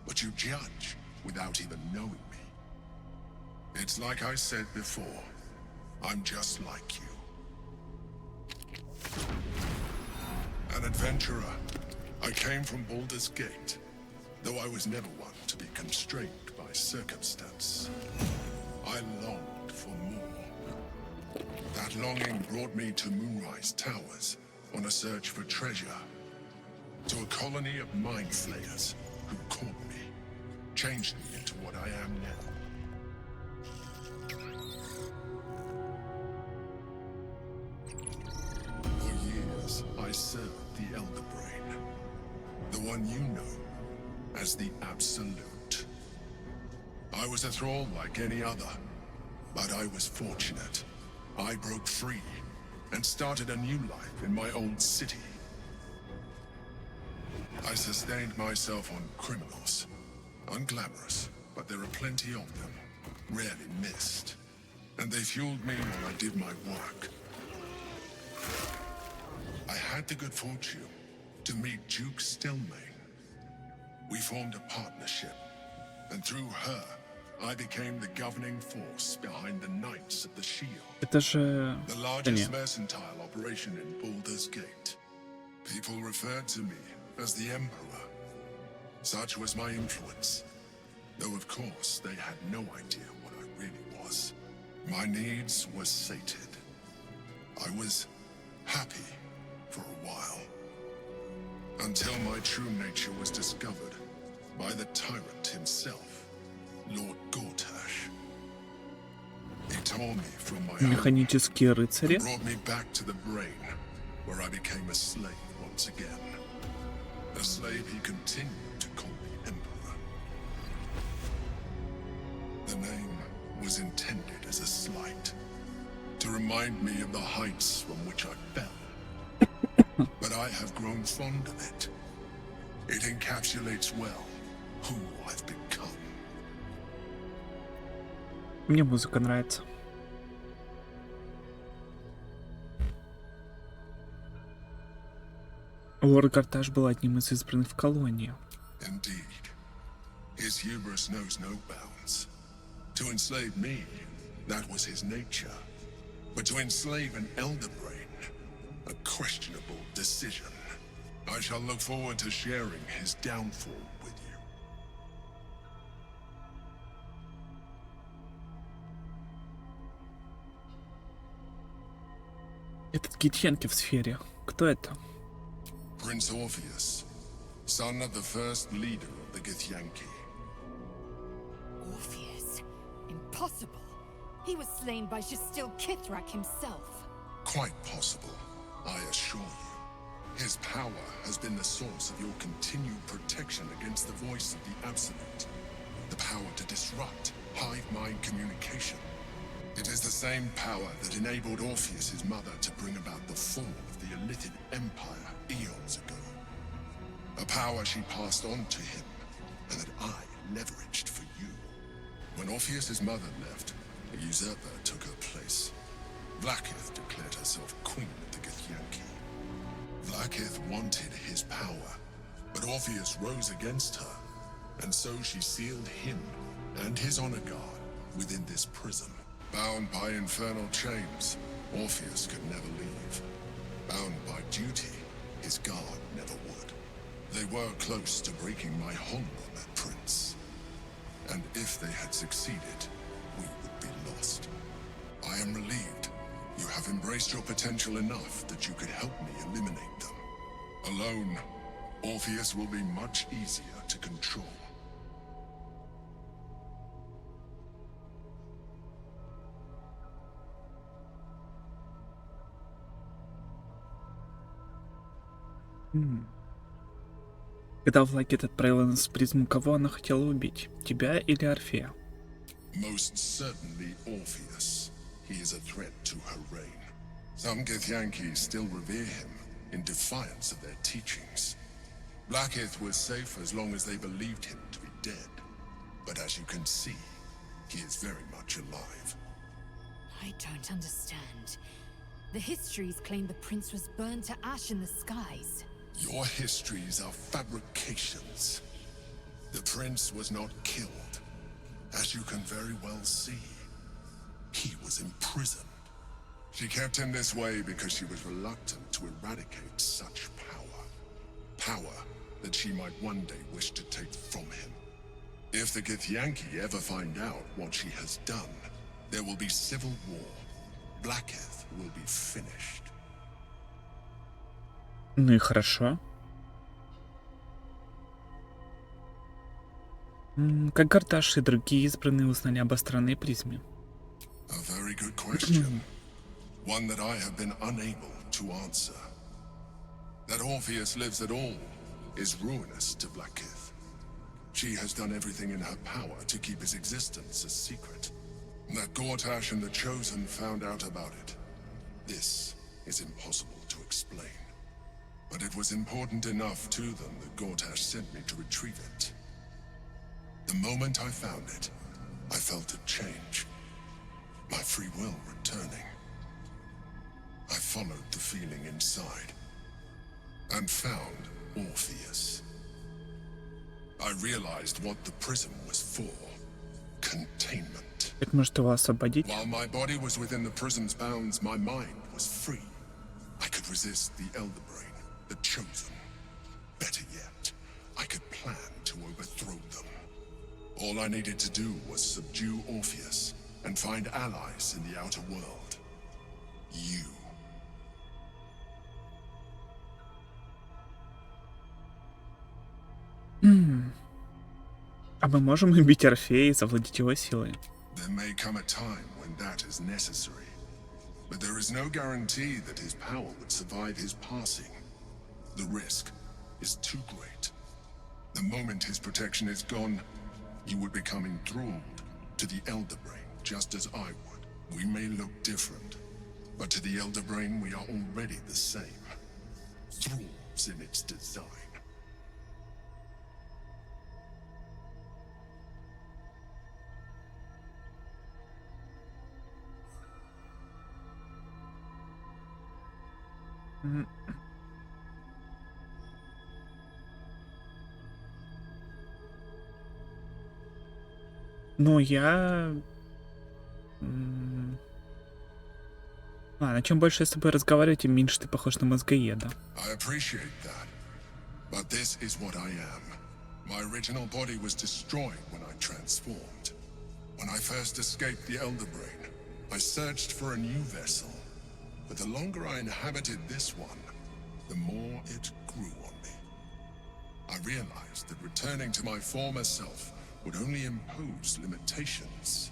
but you judge without even knowing me. It's like I said before, I'm just like you. An adventurer, I came from Baldur's Gate, though I was never one to be constrained by circumstance. I longed for more. That longing brought me to Moonrise Towers on a search for treasure. To a colony of mind flayers who caught me, changed me into what I am now. For years, I served the Elder Brain, the one you know as the Absolute. I was a thrall like any other, but I was fortunate. I broke free and started a new life in my old city. I sustained myself on criminals. Unglamorous, but there are plenty of them. Rarely missed. And they fueled me while I did my work. I had the good fortune to meet Duke Stelmane. We formed a partnership, and through her, I became the governing force behind the Knights of the Shield. Это же... The Да largest нет. mercantile operation in Baldur's Gate. People referred to me as the Emperor. Such was my influence. Though of course they had no idea what I really was. My needs were sated. I was happy for a while. Until my true nature was discovered by the tyrant himself, Lord Gortash. He tore me from my home Механические рыцари. and brought me back to the brain, where I became a slave once again. A slave he continued to call me Emperor. The name was intended as a slight, to remind me of the heights from which I fell. but I have grown fond of it. It encapsulates well who I've become. Мне музыка нравится. Лорд Гарташ был одним из избранных в колонии. Indeed. His hubris knows no bounds. To enslave me, that was his nature. But to enslave an elder brain, a questionable decision. I shall look forward to sharing his downfall with you. Этот Гитьянки в сфере. Кто это? Prince Orpheus, son of the first leader of the Githyanki. Orpheus? Impossible. He was slain by Justil Kithrak himself. Quite possible, I assure you. His power has been the source of your continued protection against the voice of the Absolute. The power to disrupt hive mind communication. It is the same power that enabled Orpheus's mother to bring about the fall of the Elithid Empire eons ago. A power she passed on to him, and that I leveraged for you. When Orpheus's mother left, a usurper took her place. Vlaakith declared herself queen of the Githyanki. Vlaakith wanted his power, but Orpheus rose against her, and so she sealed him and his honor guard within this prison. Bound by infernal chains, Orpheus could never leave. Bound by duty, his guard never would. They were close to breaking my hold on that prince. And if they had succeeded, we would be lost. I am relieved. You have embraced your potential enough that you could help me eliminate them. Alone, Orpheus will be much easier to control. Когда Влакит отправила нас в призму, кого она хотела убить? Тебя или Орфея? Most certainly Orpheus. He is a threat to her reign. Some Githyanki still revere him in defiance of their teachings. Blackith was safe as long as they believed him to be dead. But as you can see, he is very much alive. I don't understand. The histories claim the prince was burned to ash in the skies. Your histories are fabrications. The prince was not killed. As you can very well see, he was imprisoned. She kept him this way because she was reluctant to eradicate such power. Power that she might one day wish to take from him. If the Githyanki ever find out what she has done, there will be civil war. Blackith will be finished. Ну и хорошо. Как Гарташ и другие избранные узнали об остранной призме? A very good question. One that I have been unable to answer. That Orpheus lives at all is ruinous to Blackith. She has done everything in her power to keep his existence a secret. That Gortash and the Chosen found out about it. This is impossible to explain. But it was important enough to them that Gortash sent me to retrieve it. The moment I found it, I felt a change. My free will returning. I followed the feeling inside and found Orpheus. I realized what the prison was for. Containment. Это может его освободить? While my body was within the prison's bounds, my mind was free. I could resist the Elder Brain, the Chosen. Better yet, I could plan to overthrow them. All I needed to do was subdue Orpheus and find allies in the outer world. You. А мы можем убить Орфея и завладеть его силой? There may come a time when that is necessary, but there is no guarantee that his power would survive his passing. The risk is too great. The moment his protection is gone, you would become enthralled to the Elder Brain, just as I would. We may look different, but to the Elder Brain we are already the same. thralls in its design. Ну, Ладно, чем больше я с тобой разговариваю, тем меньше ты похож на мозгоеда. I appreciate that, but this is what I am. My original body was destroyed when I transformed. When I first escaped the Elder Brain, I searched for a new vessel. But the longer I inhabited this one, the more it grew on me. I realized that returning to my former self would only impose limitations.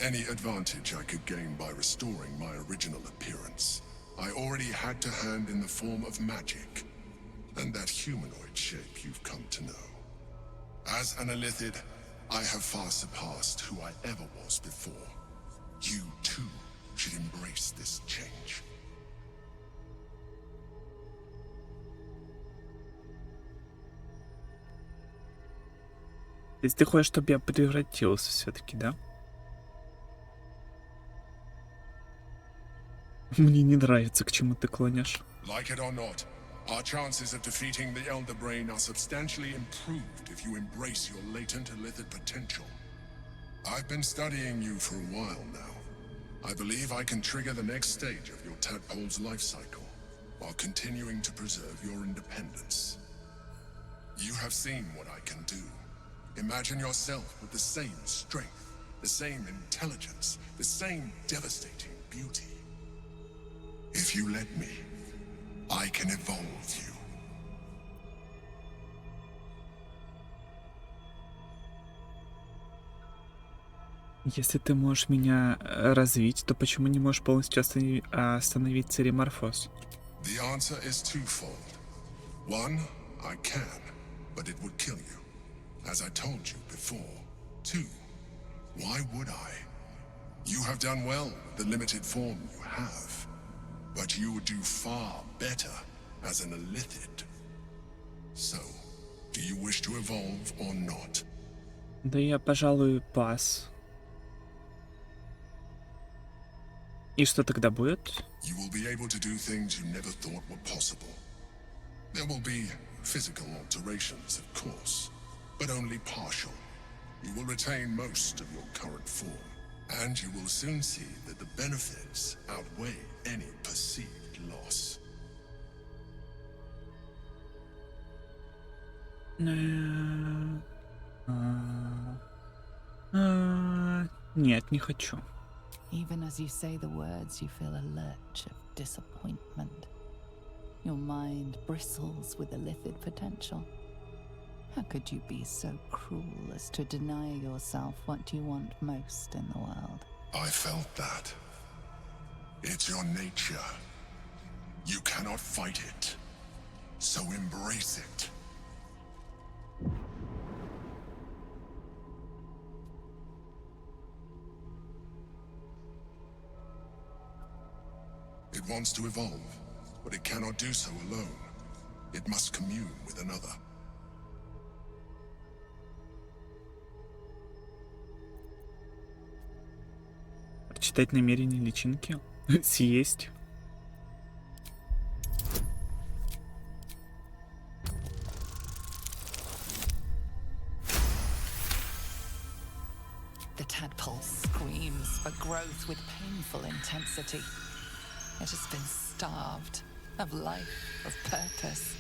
Any advantage I could gain by restoring my original appearance, I already had to hand in the form of magic, and that humanoid shape you've come to know. As an Illithid, I have far surpassed who I ever was before. You, too, should embrace this change. То есть ты хочешь, чтобы я превратился все-таки, да? Мне не нравится, к чему ты клонишь. Like it or not, our chances of defeating the Elder Brain are substantially improved if you embrace your latent Illithid potential. I've been studying you for a while now. I believe I can trigger the next stage of your tadpole's life cycle, while continuing to preserve your independence. You have seen what I can do. Imagine yourself with the same strength, the same intelligence, the same devastating beauty. If you let me, I can evolve you. Если ты можешь меня развить, то почему не можешь полностью остановить цереморфоз? The answer is twofold. One, I can, but it would kill you, as I told you before. Two, why would I? You have done well with the limited form you have, but you would do far better as an Illithid. So, do you wish to evolve or not? Да я, пожалуй, пас. И что тогда будет? You will be able to do things you never thought were possible. There will be physical alterations, of course, but only partial. You will retain most of your current form, and you will soon see that the benefits outweigh any perceived loss. Нет, не хочу. Even as you say the words, you feel a lurch of disappointment. Your mind bristles with illithid potential. How could you be so cruel as to deny yourself what you want most in the world? I felt that. It's your nature. You cannot fight it. So embrace it. It wants to evolve, but it cannot do so alone. It must commune with another. Прочитать намерения личинки? Съесть? The tadpole screams for growth with painful intensity. It has been starved of life, of purpose.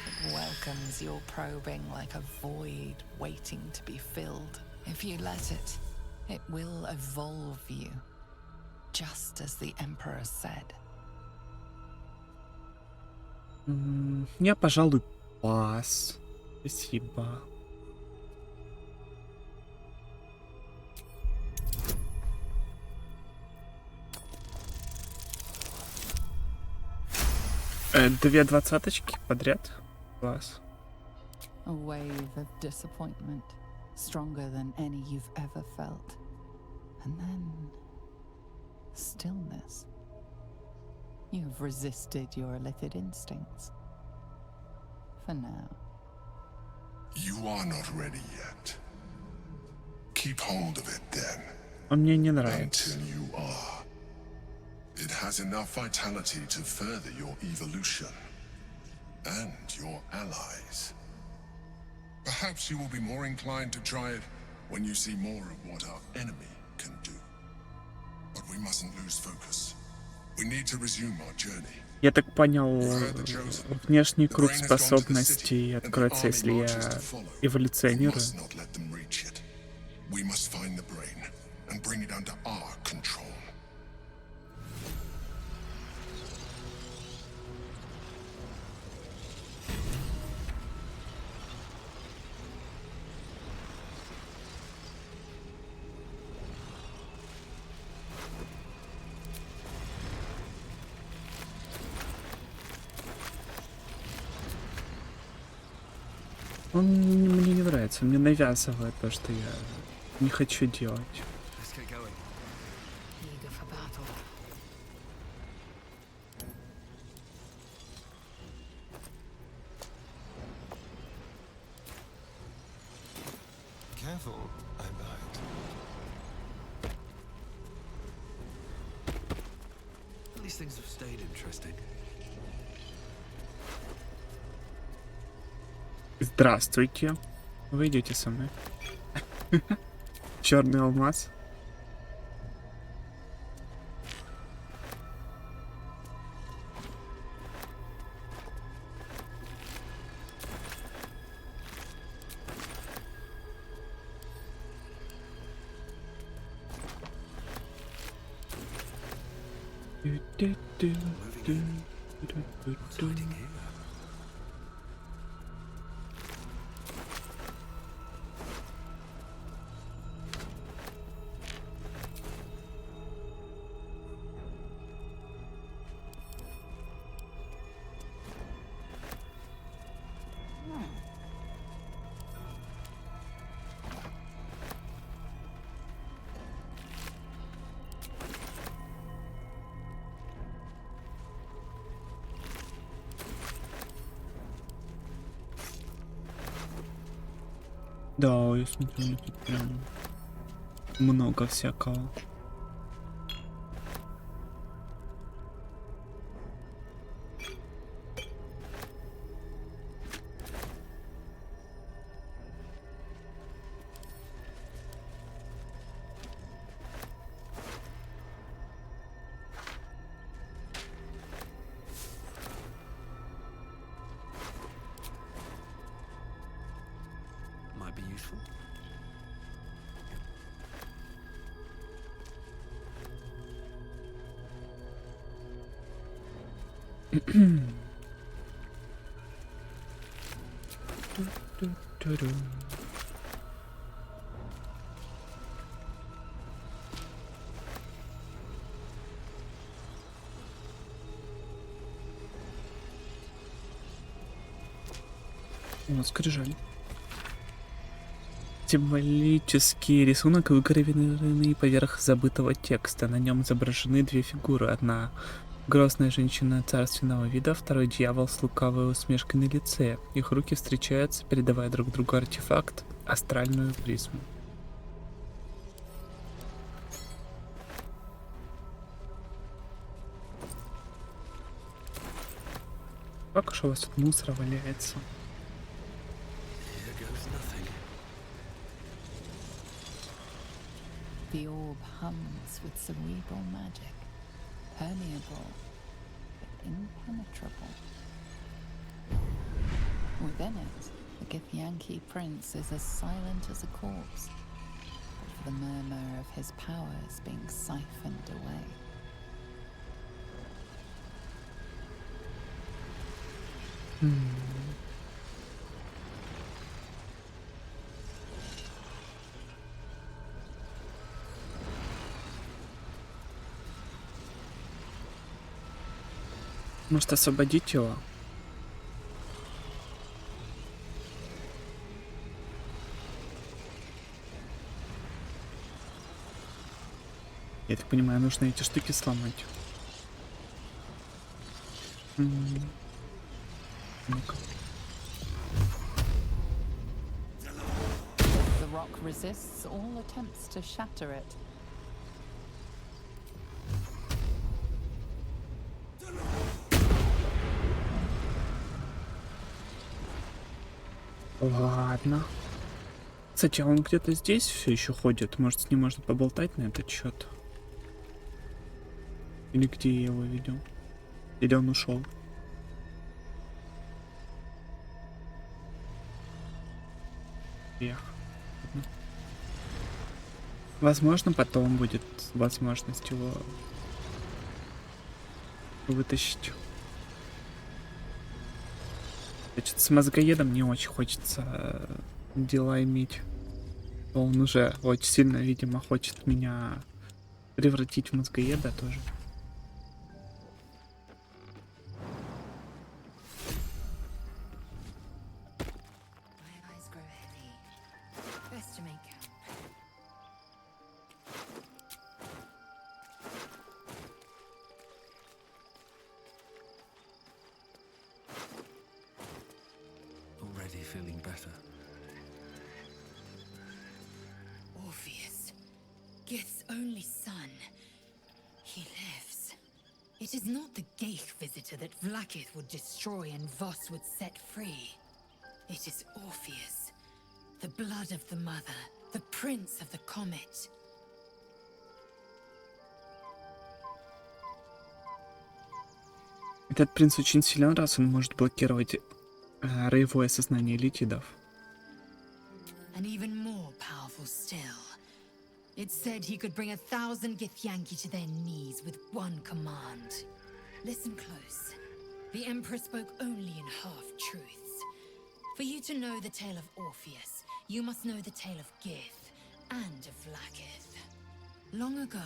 It welcomes your probing like a void waiting to be filled. If you let it, it will evolve you, just as the Emperor said. Я, пожалуй, пас. Спасибо. Две двадцаточки подряд. Класс. A wave of disappointment, stronger than any you've ever felt. And then stillness. You've resisted your illithid instincts. For now. You are not ready yet. Keep hold of it then. Он мне не нравится. Until you are. It has enough vitality to further your evolution. And your allies. Perhaps you will be more inclined to try it when you see more of what our enemy can do. But we mustn't lose focus. We need to resume our journey. Я так понял, внешний круг способностей откроется, если я эволюционирую. We must find the brain and bring it under our control. Он мне не нравится, мне навязывает то, что я не хочу делать. Careful, I lied. At least things have stayed interesting. Здравствуйте. Вы идете со мной. Черный алмаз. Да, я смотрю, у них тут прям много всякого. Might be useful. О, скрижали. Символический рисунок, выгравированный поверх забытого текста. На нем изображены две фигуры. Одна грозная женщина царственного вида, второй дьявол с лукавой усмешкой на лице. Их руки встречаются, передавая друг другу артефакт, астральную призму. Как уж у вас тут мусор валяется? The orb hums with cerebral magic, permeable but impenetrable. Within it, the Githyanki prince is as silent as a corpse, but for the murmur of his powers being siphoned away. Может, освободить его? Я так понимаю, нужно эти штуки сломать. Ну-ка. The rock resists all attempts to shatter it. Ладно. Кстати, а он где-то здесь все еще ходит. Может, с ним можно поболтать на этот счет? Или где я его видел? Или он ушел? Эх. Ладно. Возможно, потом будет возможность его вытащить. Значит, с мозгоедом не очень хочется дела иметь. Он уже очень сильно, видимо, хочет меня превратить в мозгоеда тоже. My eyes grow heavy. Best to make camp. Already feeling better. Orpheus, Gith's only son. He lives. It is not the Geich visitor that Vlaakith would destroy and Voss would set free. It is Orpheus, the blood of the mother, the prince of the comet. Этот принц очень силен, раз он может блокировать роевое сознание литидов. And even more powerful still. It said he could bring 1,000 Githyanki to their knees with one command. Listen close. The Emperor spoke only in half-truths. For you to know the tale of Orpheus, you must know the tale of Gith and of Vlaakith. Long ago,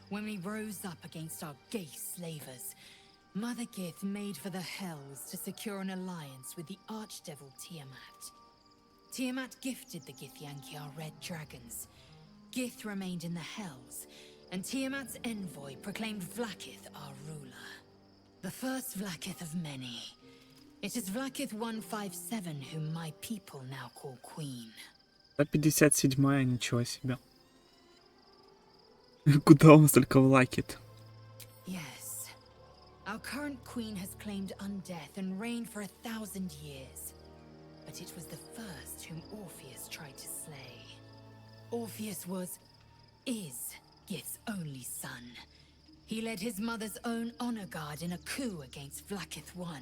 when we rose up against our Geich slavers, Mother Gith made for the Hells to secure an alliance with the Archdevil Tiamat. Tiamat gifted the Githyanki our red dragons. Gith remained in the Hells, and Tiamat's envoy proclaimed Vlaakith our ruler. The first Vlaakith of many. It is Vlaakith 157 whom my people now call Queen. 157-я, ничего себе. Куда он столько влакит? Yes. Our current queen has claimed undeath and reigned for 1,000 years. But it was the first whom Orpheus tried to slay. Orpheus is Gith's only son. He led his mother's own honor guard in a coup against Vlaakith I.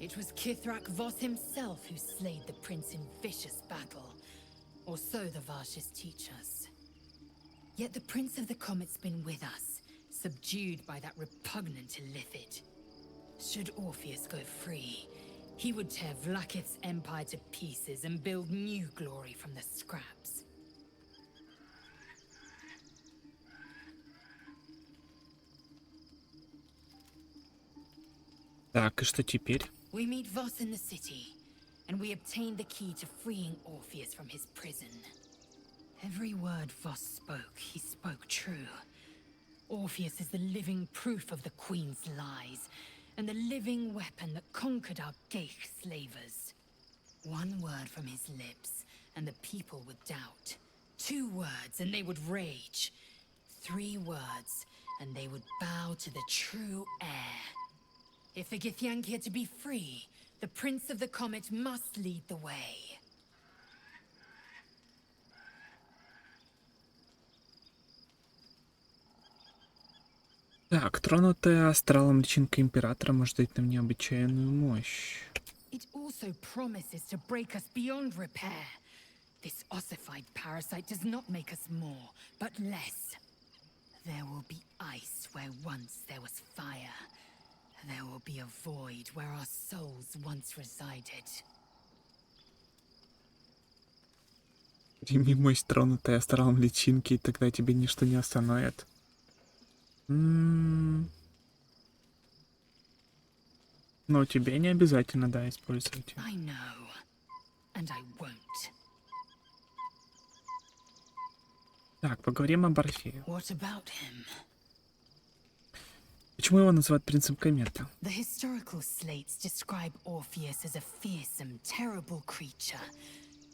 It was Kithrak Voss himself who slayed the prince in vicious battle. Or so the Varshas teach us. Yet the Prince of the Comet's been with us, subdued by that repugnant Illithid. Should Orpheus go free, he would tear Vlaakith's empire to pieces and build new glory from the scraps. Так, и что теперь? We meet Voss in the city, and we obtain the key to freeing Orpheus from his prison. Every word Voss spoke, he spoke true. Orpheus is the living proof of the Queen's lies, and the living weapon that conquered our Geich slavers. One word from his lips, and the people would doubt. 2 words, and they would rage. 3 words, and they would bow to the true heir. If the Githyanki are to be free, the Prince of the Comet must lead the way. Так, тронутая астралом личинка Императора может дать нам необычайную мощь. It also promises to break us beyond repair. This ossified parasite does not make us more, but less. There will be ice where once there was fire. There will be a void where our souls once resided. Прими мощь, тронутая астралом личинки, и тогда тебе ничто не остановит. Но тебе не обязательно, да, использовать. I know, and I won't. Так, поговорим об Орфее. What about him? Почему его называют принцем кометы? The historical slates describe Orpheus as a fearsome, terrible creature,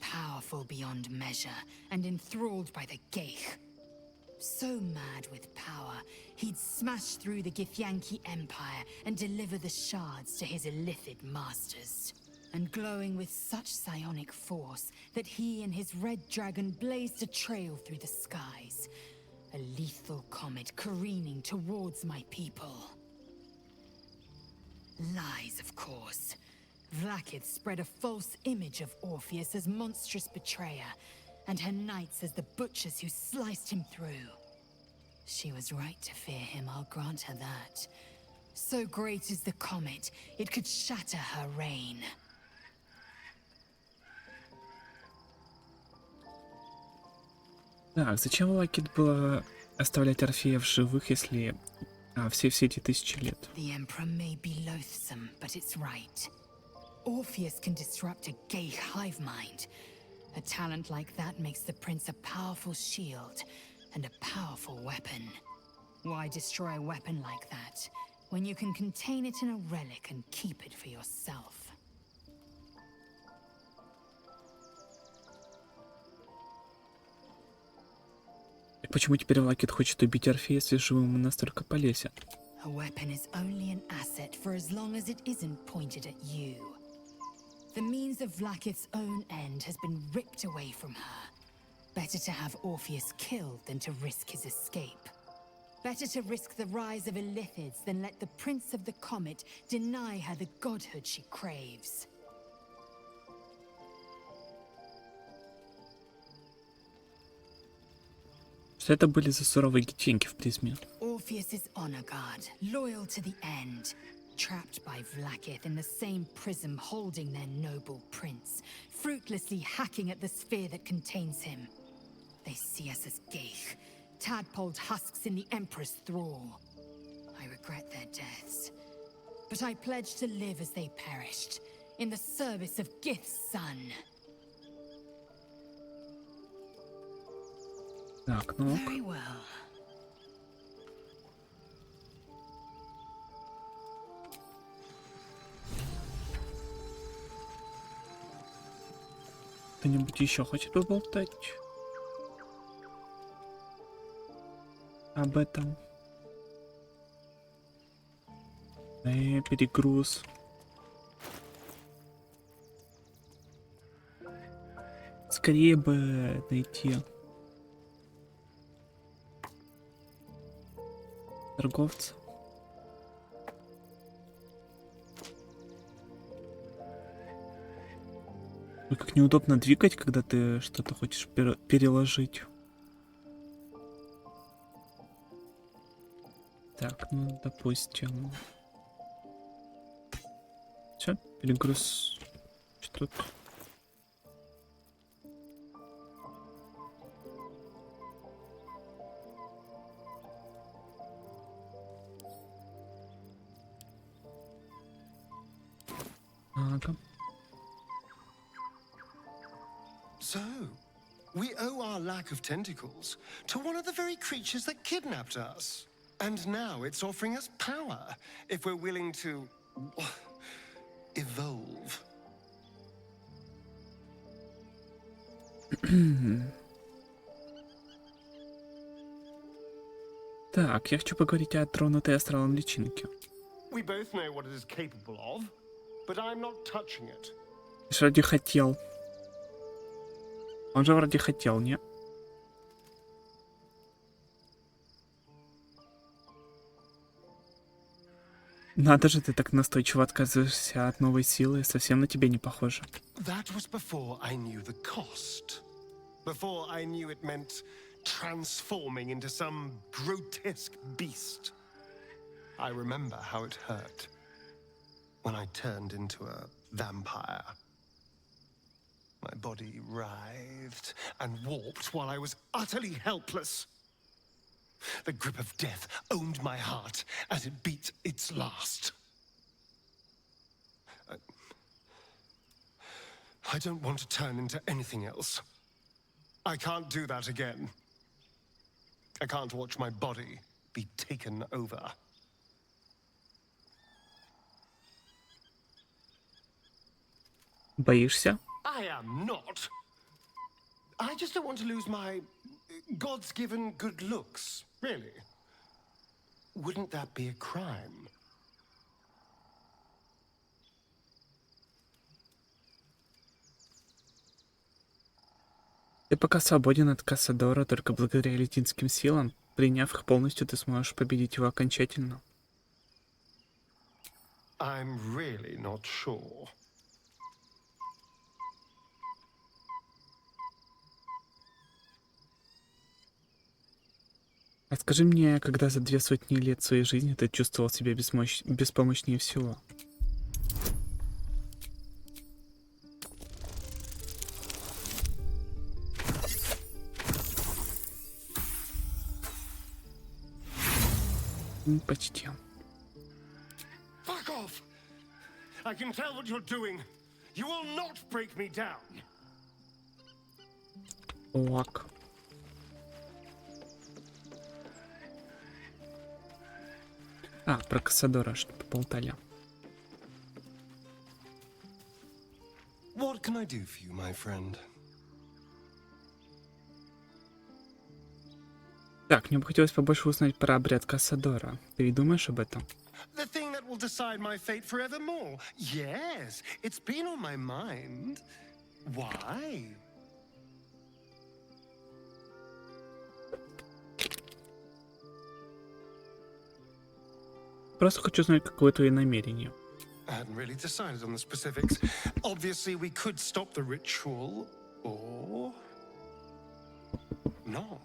powerful beyond measure, and enthralled by the Geich. So mad with power, he'd smash through the Githyanki Empire and deliver the shards to his illithid masters. And glowing with such psionic force that he and his red dragon blazed a trail through the skies. A lethal comet careening towards my people. Lies, of course. Vlaakith spread a false image of Orpheus as monstrous betrayer, and her knights as the butchers who sliced him through. She was right to fear him, I'll grant her that. So great is the comet, it could shatter her reign. Так, зачем Лакит было оставлять Орфея в живых, если все эти тысячи лет? The Emperor may be loathsome, but it's right. Orpheus can disrupt a gay hive mind. A talent like that makes the prince a powerful shield and a powerful weapon. Why destroy a weapon like that when you can contain it in a relic and keep it for yourself? И почему теперь Лакит хочет убить Орфея, если живым он настолько полезен? A weapon is only an asset for as long as it isn't pointed at you. The means of Vlaakith's own end has been ripped away from her. Better to have Orpheus killed than to risk his escape. Better to risk the rise of illithids than let the Prince of the Comet deny her the godhood she craves. Что это были за суровые гитеньки в призме? Orpheus is honor guard, loyal to the end. Trapped by Vlaakith in the same prism holding their noble prince, fruitlessly hacking at the sphere that contains him. They see us as Geich, tadpoled husks in the Emperor's thrall. I regret their deaths, but I pledge to live as they perished, in the service of Gith's son. Так, ну ок. Very well. Кто-нибудь еще хочет поболтать об этом? Перегруз. Скорее бы найти торговца. Ой, как неудобно двигать, когда ты что-то хочешь переложить. Так, ну, допустим. Все, перегруз. Что тут? Ага. So, we owe our lack of tentacles to one of the very creatures that kidnapped us. And now it's offering us power if we're willing to evolve. Так, я хочу поговорить о тронутой астралом личинке. We both know what it is capable of, but I'm not touching it. Ты же вроде хотел. Он же вроде хотел, не? Надо же, ты так настойчиво отказываешься от новой силы, совсем на тебя не похоже. That was before I knew the cost. Before I knew it meant transforming into some grotesque beast. I remember how it hurt when I turned into a vampire. My body writhed and warped while I was utterly helpless. The grip of death owned my heart as it beat its last. I don't want to turn into anything else. I can't do that again. I can't watch my body be taken over. Боишься? I am not. I just don't want to lose my God's given good looks, really. Wouldn't that be a crime? Ты пока свободен от Кассадора только благодаря летинским силам. Приняв их полностью, ты сможешь победить его окончательно. I'm really not sure. Расскажи мне, когда за 200 лет своей жизни ты чувствовал себя беспомощнее всего? Почти. Fuck off! I can tell what you're doing. You will not break me down. Лак. Про Кассадора что-то поболтали. What can I do for you, my friend? Так, мне бы хотелось побольше узнать про обряд Кассадора. Ты думаешь об этом? The thing that will decide my fate forevermore. Yes, it's been on my mind. Why? Просто хочу знать, какое твое намерение. I hadn't really decided on the specifics. Obviously, we could stop the ritual, or not.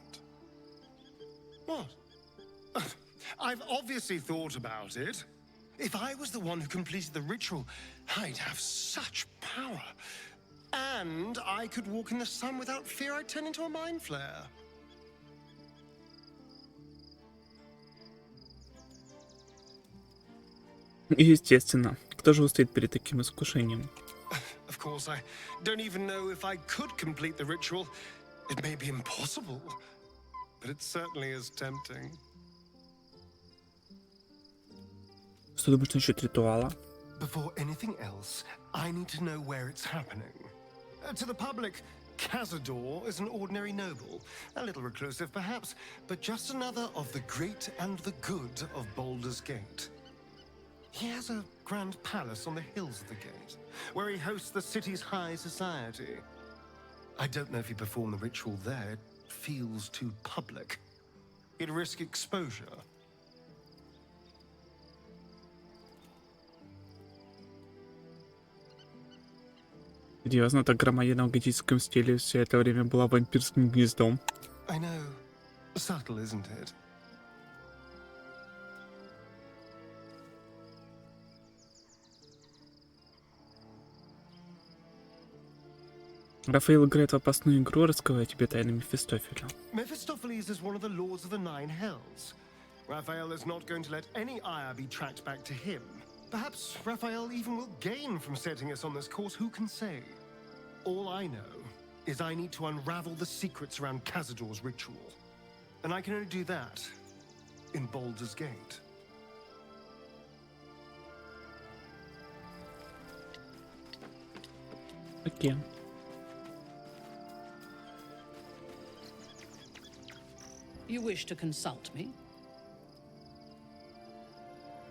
What? I've obviously thought about it. If I was the one who completed the ritual, I'd have such power. And I could walk in the sun without fear I'd turn into a mind flare. Естественно. Кто же устоит перед таким искушением? Of course, I don't even know if I could complete the ritual. It may be impossible, but it certainly is tempting. Что думаешь насчет ритуала? Before anything else, I need to know where it's happening. To the public, Cazador is an ordinary noble, a little reclusive perhaps, but just another of the great and the good of Baldur's Gate. He has a grand palace on the hills of the gate, where he hosts the city's high society. I don't know if he performed the ritual there. It feels too public. He'd risk exposure. Серьезно, так громадина в готическом стиле все это время была вампирским гнездом. I know. Subtle, isn't it? Рафаэл играет в опасную игру, раскрывая тебе тайны Мефистофеля. Mephistopheles is one of the lords of the Nine Hells. Raphael is not going to let any ire be tracked back to him. Perhaps Raphael even will gain from setting us on this course, who can say? All I know is I need to unravel the secrets around Cazador's ritual. And I can only do that in Baldur's Gate. Окей. You wish to consult me?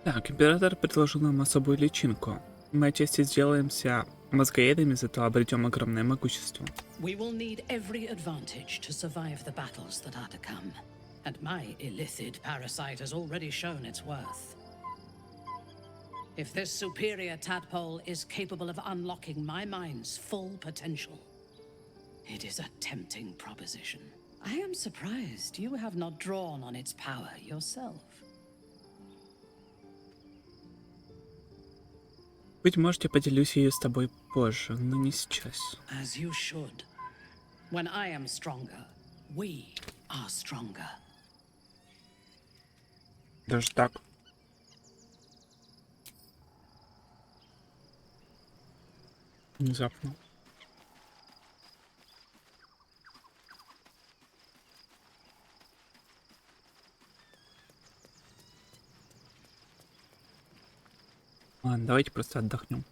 Так, император предложил нам особую личинку. Мы отчасти сделаемся мозгоедами, зато обретем огромное могущество. We will need every advantage to survive the battles that are to come. And my illithid parasite has already shown its worth. If this superior tadpole is capable of unlocking my mind's full potential, it is a tempting proposition. I am surprised you have not drawn on its power yourself. Быть может, я поделюсь ее с тобой позже, но не сейчас. As you should. When I am stronger, we are stronger. Даже так. Внезапно. Ладно, давайте просто отдохнем.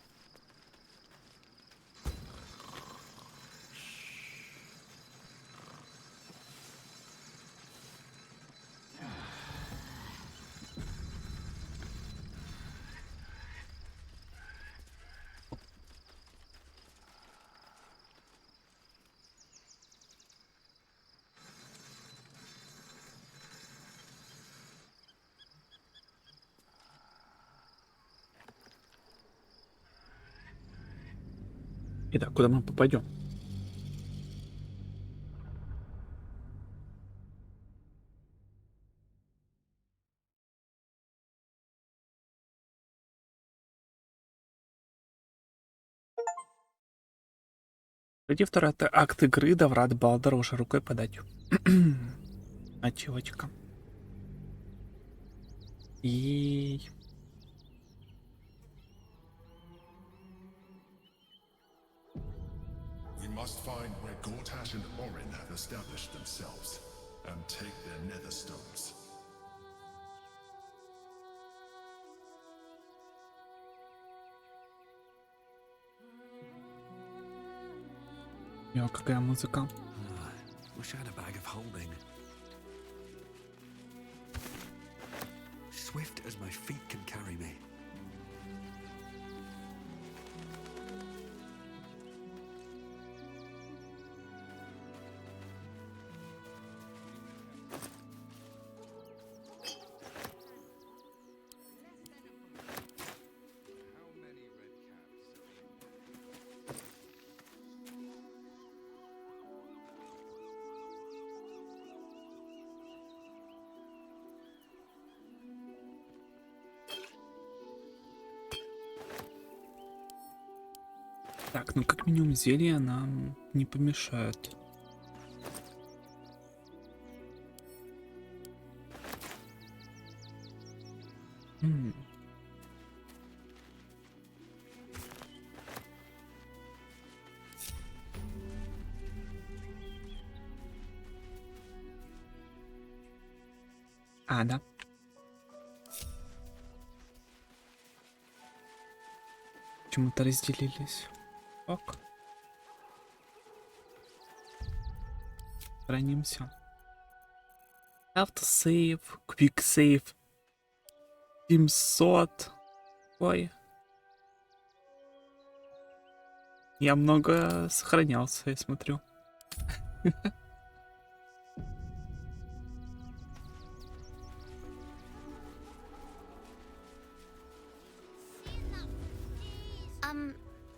Итак, куда мы попадем? Вроде второй акт игры до врат Балдора уже рукой подать. Ачивочка. И We must find where Gortash and Orin have established themselves, and take their nether stones. Йо, какая музыка. Wish I had a bag of holding. Swift as my feet can carry me. Так, ну как минимум зелья нам не помешают. А, да. Почему-то разделились. Ок. Хранимся. Автосейв, квиксейв. 700. Ой. Я много сохранялся, я смотрю.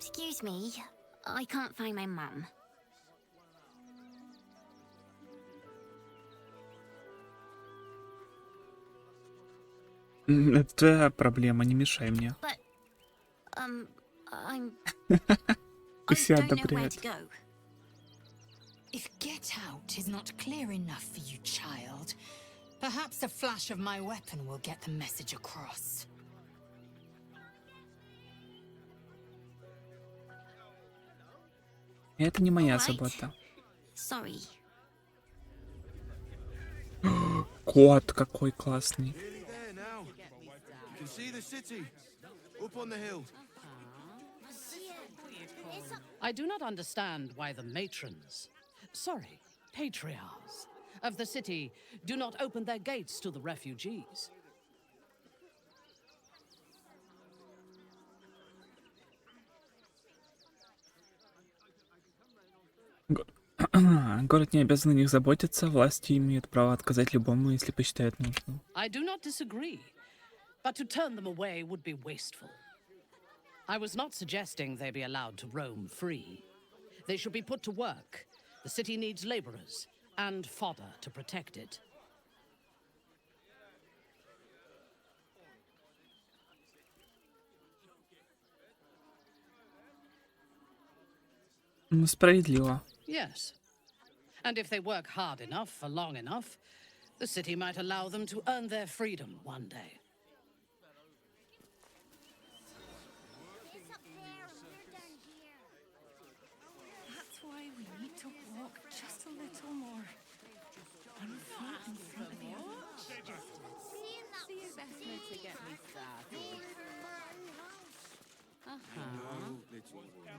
Excuse me. I can't find my mum. Это твоя проблема, не мешай мне. But, I'm... Все I don't know where одобряют. to go. If get out is not clear enough for you, child, perhaps a flash of my weapon will get the message across. Это не моя Alright. забота. Sorry. Кот какой классный. Nearly there now. You can see the city. Up on the hill. I do not understand why the matrons, sorry, patriarchs of the city do not open their gates to the refugees. Город не обязан о них заботиться, власти имеют право отказать любому, если посчитают нужным. I do not disagree, but to turn them away would be wasteful. I was not suggesting they be allowed to roam free. They should be put to work. The city needs laborers and fodder to protect it. Ну, справедливо. Yes. And if they work hard enough for long enough, the city might allow them to earn their freedom one day. That's why we need to walk just a little more. And feet in front of the others. See you better to get me started.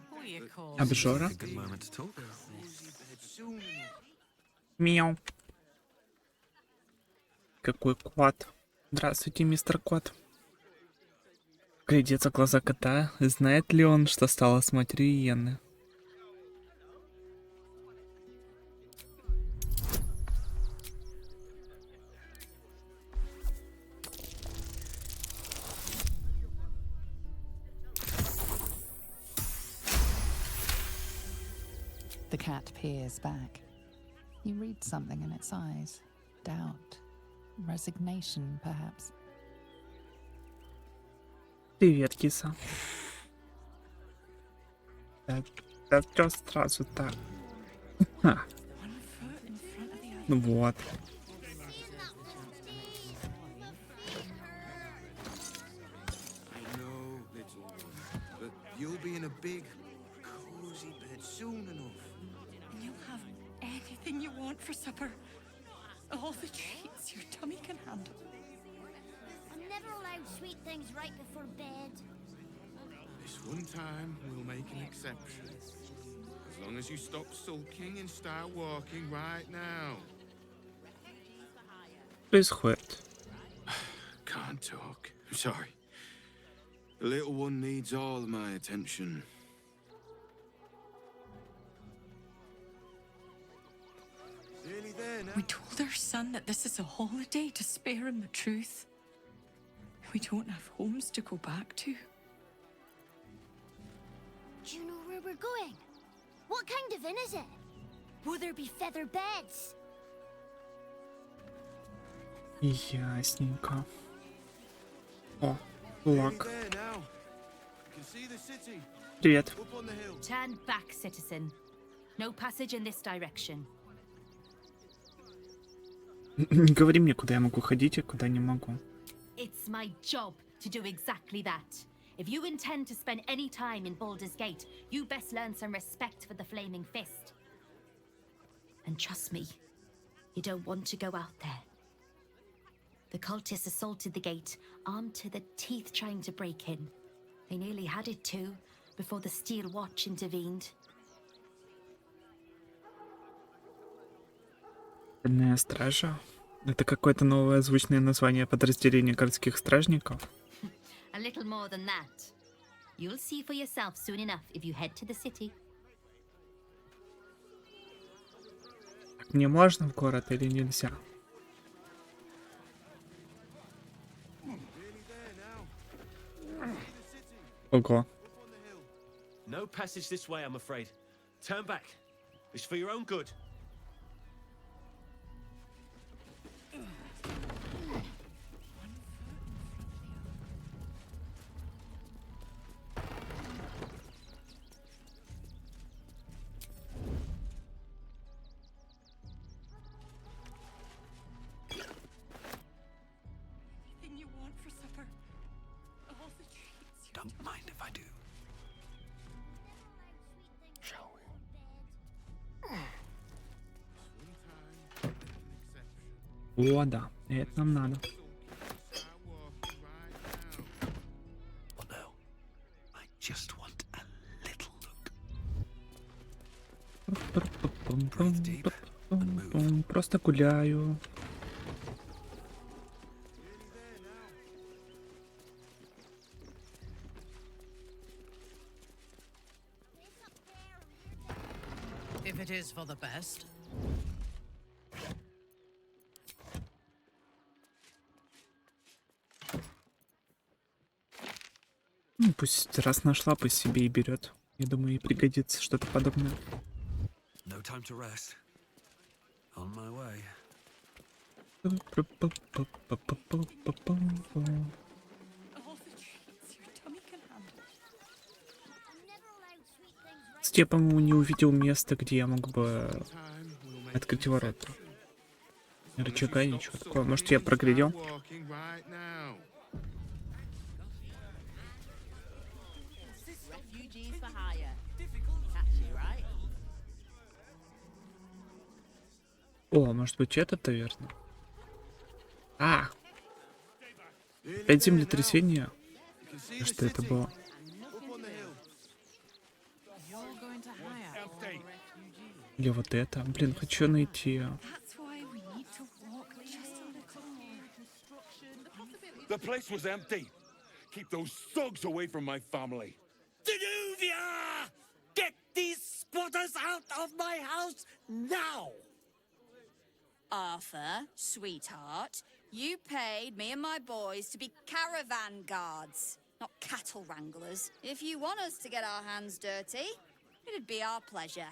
What you call Обжора. A good moment to talk. Мяу. Какой кот. Здравствуйте, мистер Кот. Глядится в глаза кота. Знает ли он, что стало с матерью иены? The cat peers back. You read something in its eyes. Doubt. Resignation, perhaps. Привет, киса. Да чё сразу так? Ха. Ну вот. I know, little one, but you'll be in a big, cozy bed soon enough. And you'll have anything you want for supper. All the treats your tummy can handle. I'm never allowed sweet things right before bed. This one time, we'll make an exception. As long as you stop sulking and start walking right now. Происходит. Can't talk. I'm sorry. The little one needs all of my attention. Nearly there now. We told our son that this is a holiday to spare him the truth. We don't have homes to go back to. Do you know where we're going? What kind of inn is it? Will there be feather beds? Ясненько. О, кулак. Nearly there now. You can see the city. Привет. Up on the hill. Turn back, citizen. No passage in this direction. Говори мне, куда я могу ходить, а куда не могу. It's my job to do exactly that. If you intend to spend any time in Baldur's Gate, you best learn some respect for the Flaming Fist. And trust me, you don't want to go out there. The cultists assaulted the gate, armed to the teeth trying to break in. They nearly had it too, before the Steel Watch intervened. Стальная стража? Это какое-то новое звучное название подразделения городских стражников? A little more than that. You'll see for yourself soon enough if you head to the city. Мне можно в город или нельзя? Ого. No passage this way, I'm afraid. Turn back. It's for your own good. Anything you want for supper. All the treats your Don't mind if I do. Shall we? О, да. Это нам надо. Well, no. I just want a little look. Просто гуляю. If it is for the best. Ну, пусть раз нашла, пусть себе и берет. Я думаю, ей пригодится что-то подобное. No time to rest. On my way. all the treats your tummy can handle. Я, по-моему, не увидел места, где я мог бы открыть ворота. Рычага, ничего такого. Может, я проглядел? Walking right now. Refugees for hire. Catchy, right? О, может быть, это таверна? А! Опять землетрясение? Что это было? Или вот это? Блин, хочу найти. That's why we need to walk just a little more. The place was empty. Keep those thugs away from my family. Danuvia! Get these squatters out of my house now! Arthur, sweetheart, you paid me and my boys to be caravan guards, not cattle wranglers. If you want us to get our hands dirty, it'd be our pleasure.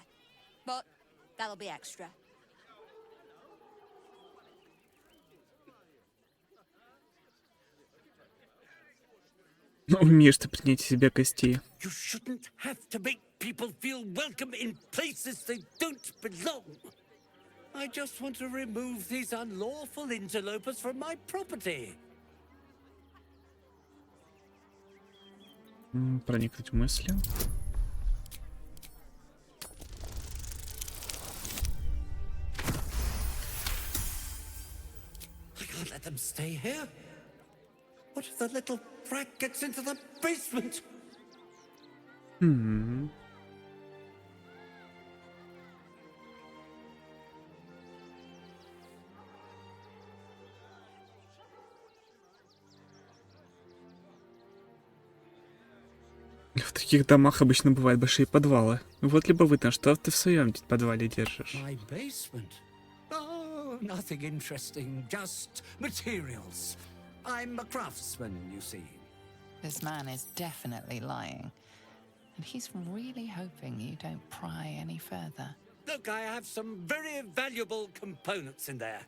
But that'll be extra. Умеешь ты принять себе гостей. You shouldn't have to make people feel welcome in places they don't belong. I just want to remove these unlawful interlopers from my property. Проникнуть в мысли. I can't let them stay here. What if the little brat gets into the basement? В таких домах обычно бывают большие подвалы. Вот либо вы там что ты в своем подвале держишь. My basement? Oh, nothing interesting, just materials. I'm a craftsman, you see. This man is definitely lying. And he's really hoping you don't pry any further. Look, I have some very valuable components in there.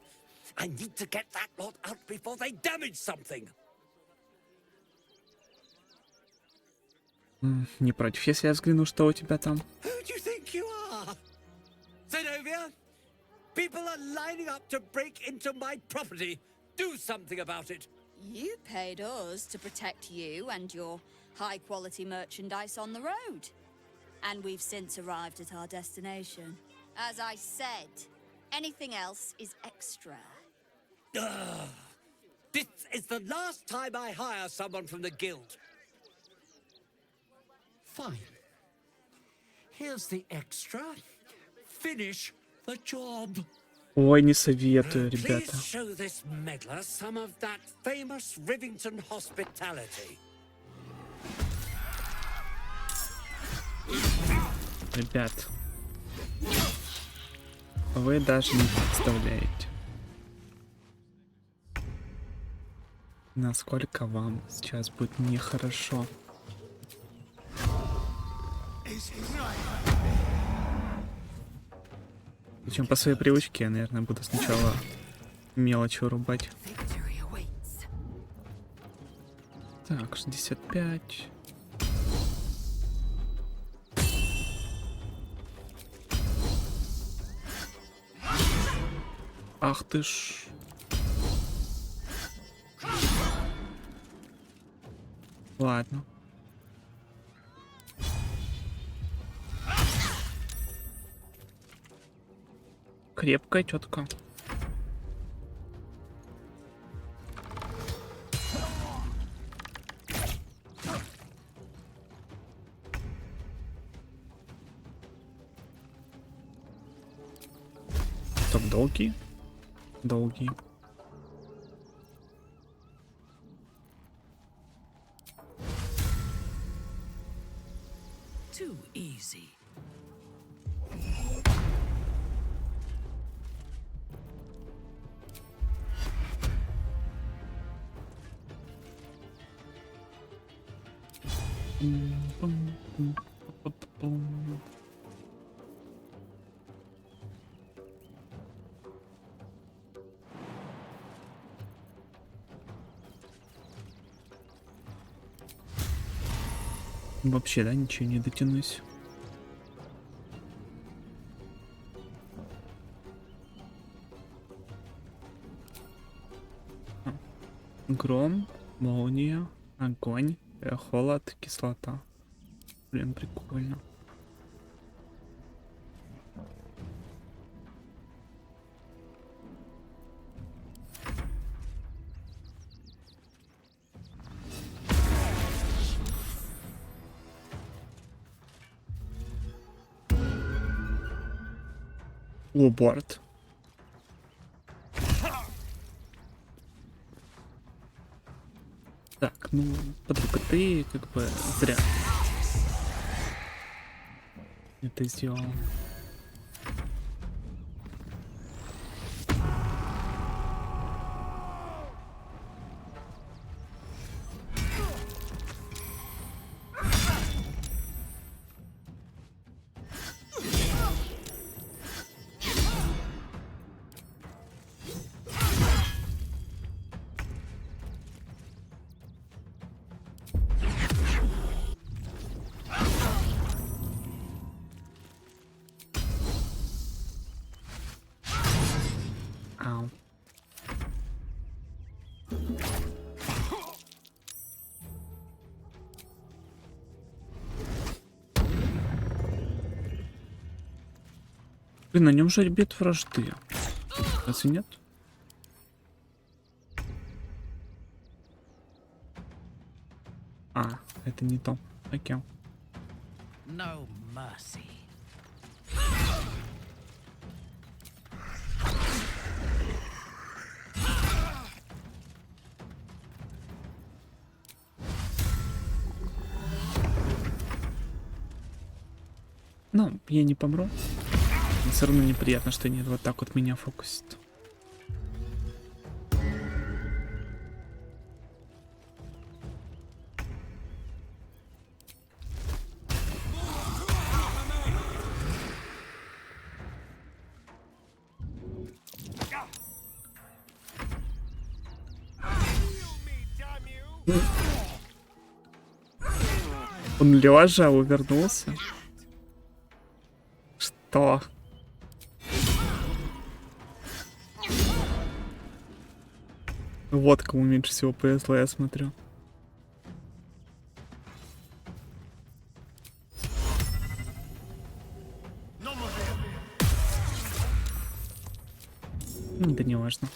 I need to get that lot out before they damage something. Не против, если я взгляну, что у тебя там. Who do you think you are? Zenobia? People are lining up to break into my property. Do something about it. You paid us to protect you and your high-quality merchandise on the road. And we've since arrived at our destination. As I said, anything else is extra. This is the last time I hire someone from the guild. Fine. Here's the extra. Finish the job. Ой, не советую, ребята. Please show this meddler some of that famous Rivington hospitality. Ребят, вы даже не представляете, насколько вам сейчас будет нехорошо. Причем по своей привычке я, наверное, буду сначала мелочь вырубать. Так, 65. Ах ты ж. Ладно. Крепкая тетка. Стоп, долгий. Долгий. Too easy. Вообще, да, ничего не дотянусь. Гром, молния, огонь, холод, кислота. Блин, прикольно. О, Барт. Так, ну, подруга, ты как бы зря это сделал. Блин, на нем же обед вражды. Разве нет? А, это не то. Окей. No mercy. Ну, я не помру. Но все равно неприятно, что нет, вот так вот меня фокусит. Он лежа увернулся. Что? Вот кому меньше всего повезло, я смотрю. Да не важно.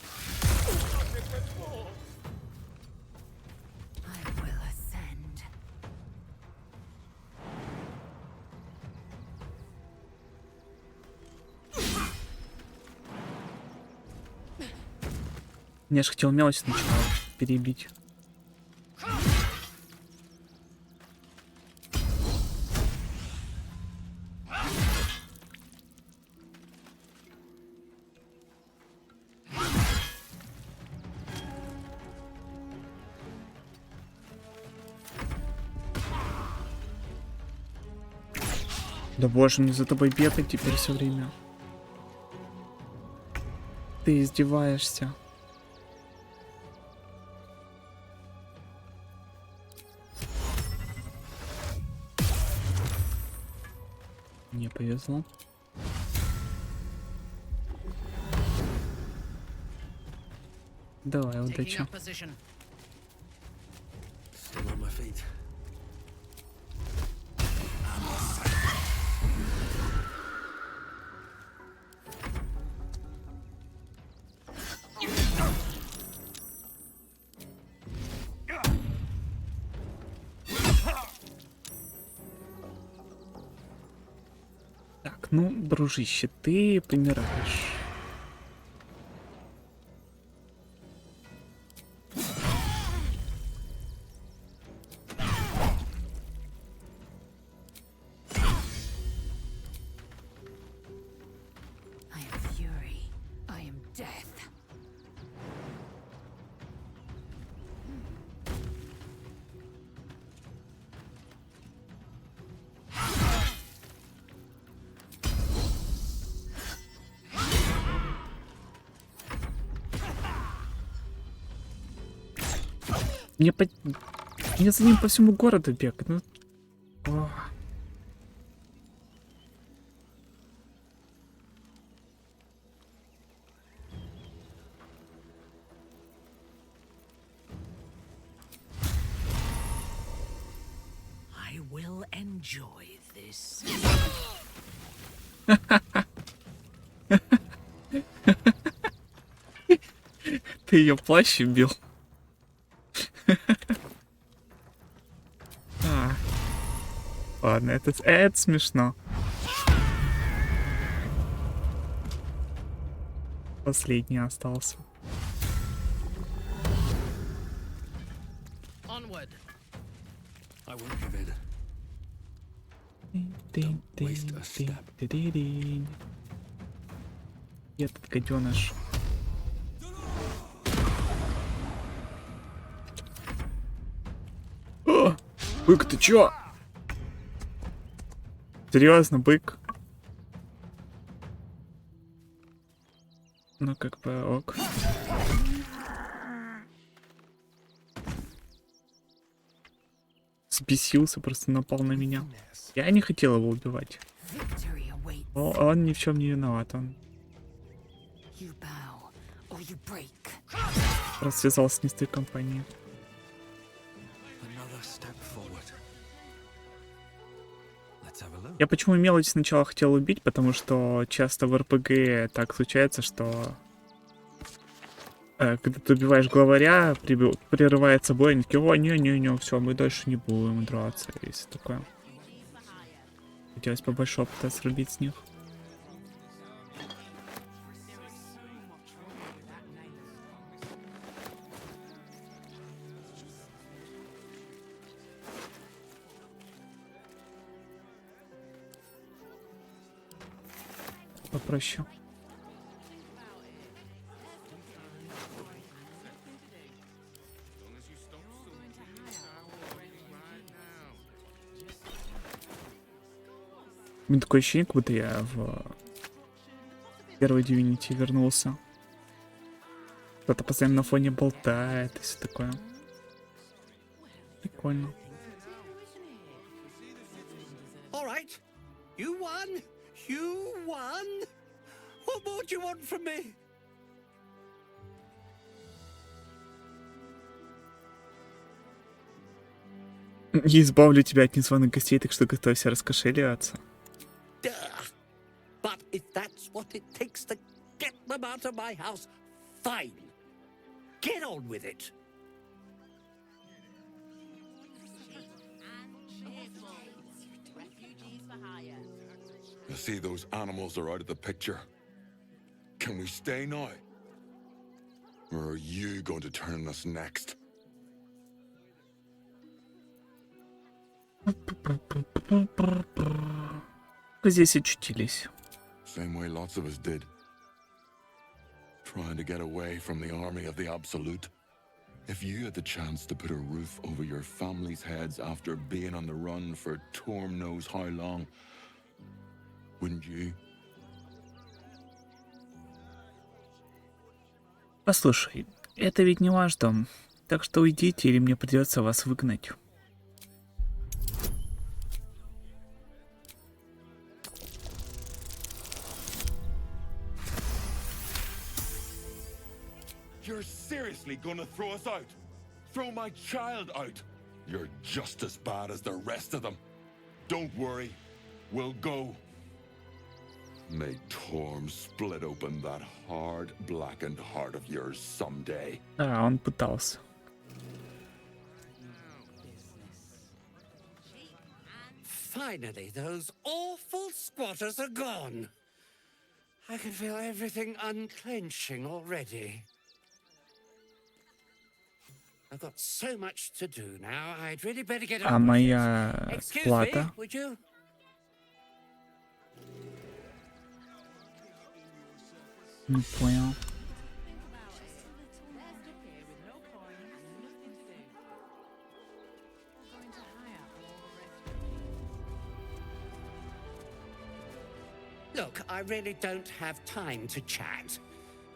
Я же хотел мелочь сначала перебить. Да боже, мне за тобой бегать теперь все время. Ты издеваешься. Мне повезло. Давай, удачи. Still on my feet. Так, ну, дружище, ты помираешь. Мне за ним по всему городу бегать. Ну... О. I will enjoy this. Ты ее плащ убил. Ладно, это смешно. Последний остался. Onward. I won't give in. Don't waste a step. Этот гаденыш. О! Бык, ты чё? Серьезно, бык? Ну как бы ок. Сбесился, просто напал на меня. Я не хотел его убивать. Он ни в чем не виноват, он просто связался не с той компанией. Another step forward. Let's have a Я почему мелочь сначала хотел убить, потому что часто в РПГ так случается, что когда ты убиваешь главаря, прерывается бой, они такие: о, не-не-не, все, мы дальше не будем драться, если такое. Хотелось побольше опыта срубить с них. Попроще. У меня такое ощущение, как будто я в первой Divinity вернулся. Кто-то постоянно на фоне болтает и все такое. Прикольно. You won! You won! What more do you want from me? Я избавлю тебя от незваных гостей, так что готовься раскошеливаться. But if that's what it takes to get them out of my house, fine. Get on with it. You see, those animals are out of the picture. Can we stay now? Or are you going to turn us next? Здесь очутились. Same way lots of us did. Trying to get away from the army of the Absolute. If you had the chance to put a roof over your family's heads after being on the run for Torm knows how long, wouldn't you? Послушай, это ведь не ваш дом, так что уйдите, или мне придется вас выгнать. You're seriously gonna throw us out? Throw my child out? You're just as bad as the rest of them. Don't worry, we'll go. May Torm split open that hard, blackened heart of yours someday. Да, он пытался. Finally, those awful squatters are gone. I can feel everything unclenching already. I've got so much to do now. I'd really better get on. А моя Excuse плата? me, would you? Не понял. Look, I really don't have time to chat.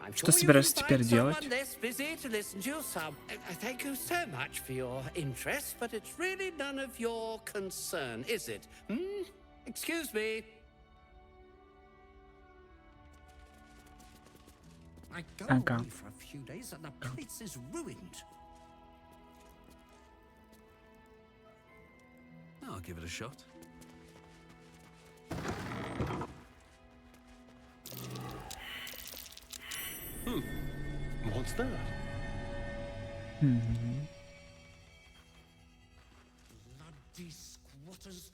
I'm Что sure you собираешься can теперь find делать? someone less busy to listen to you some. Thank you so much for your interest, but it's really none of your concern, is it? Hmm? Excuse me. I go away for a few days and the place is ruined. I'll give it a shot. What's that? Bloody squatters.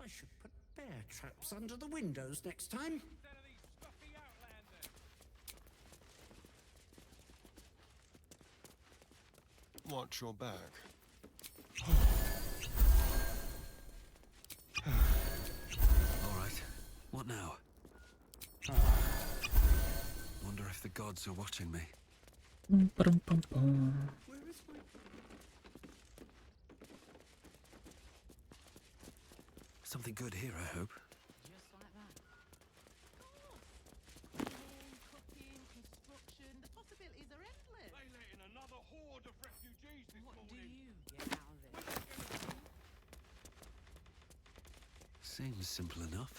I should put bear traps under the windows next time. Watch your back. All right. What now? Wonder if the gods are watching me. Something good here, I hope. Seems simple enough.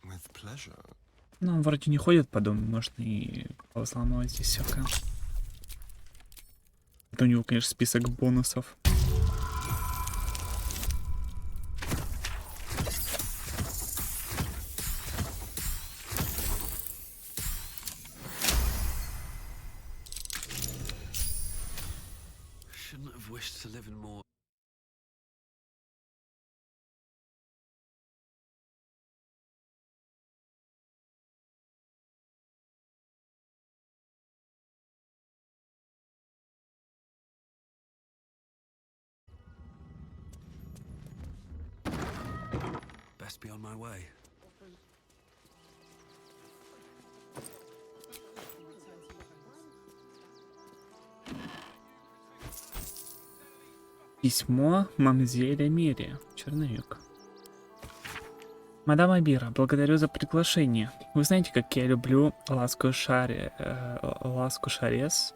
With pleasure. Ну, он вроде не ходит по дому, можно и взломать здесь всякое. Это у него, конечно, список бонусов. wouldn't have wished to live in more. Best be on my way. Письмо мамзеля Мири. Черновик. Мадам Абира, благодарю за приглашение. Вы знаете, как я люблю ласку Шарес.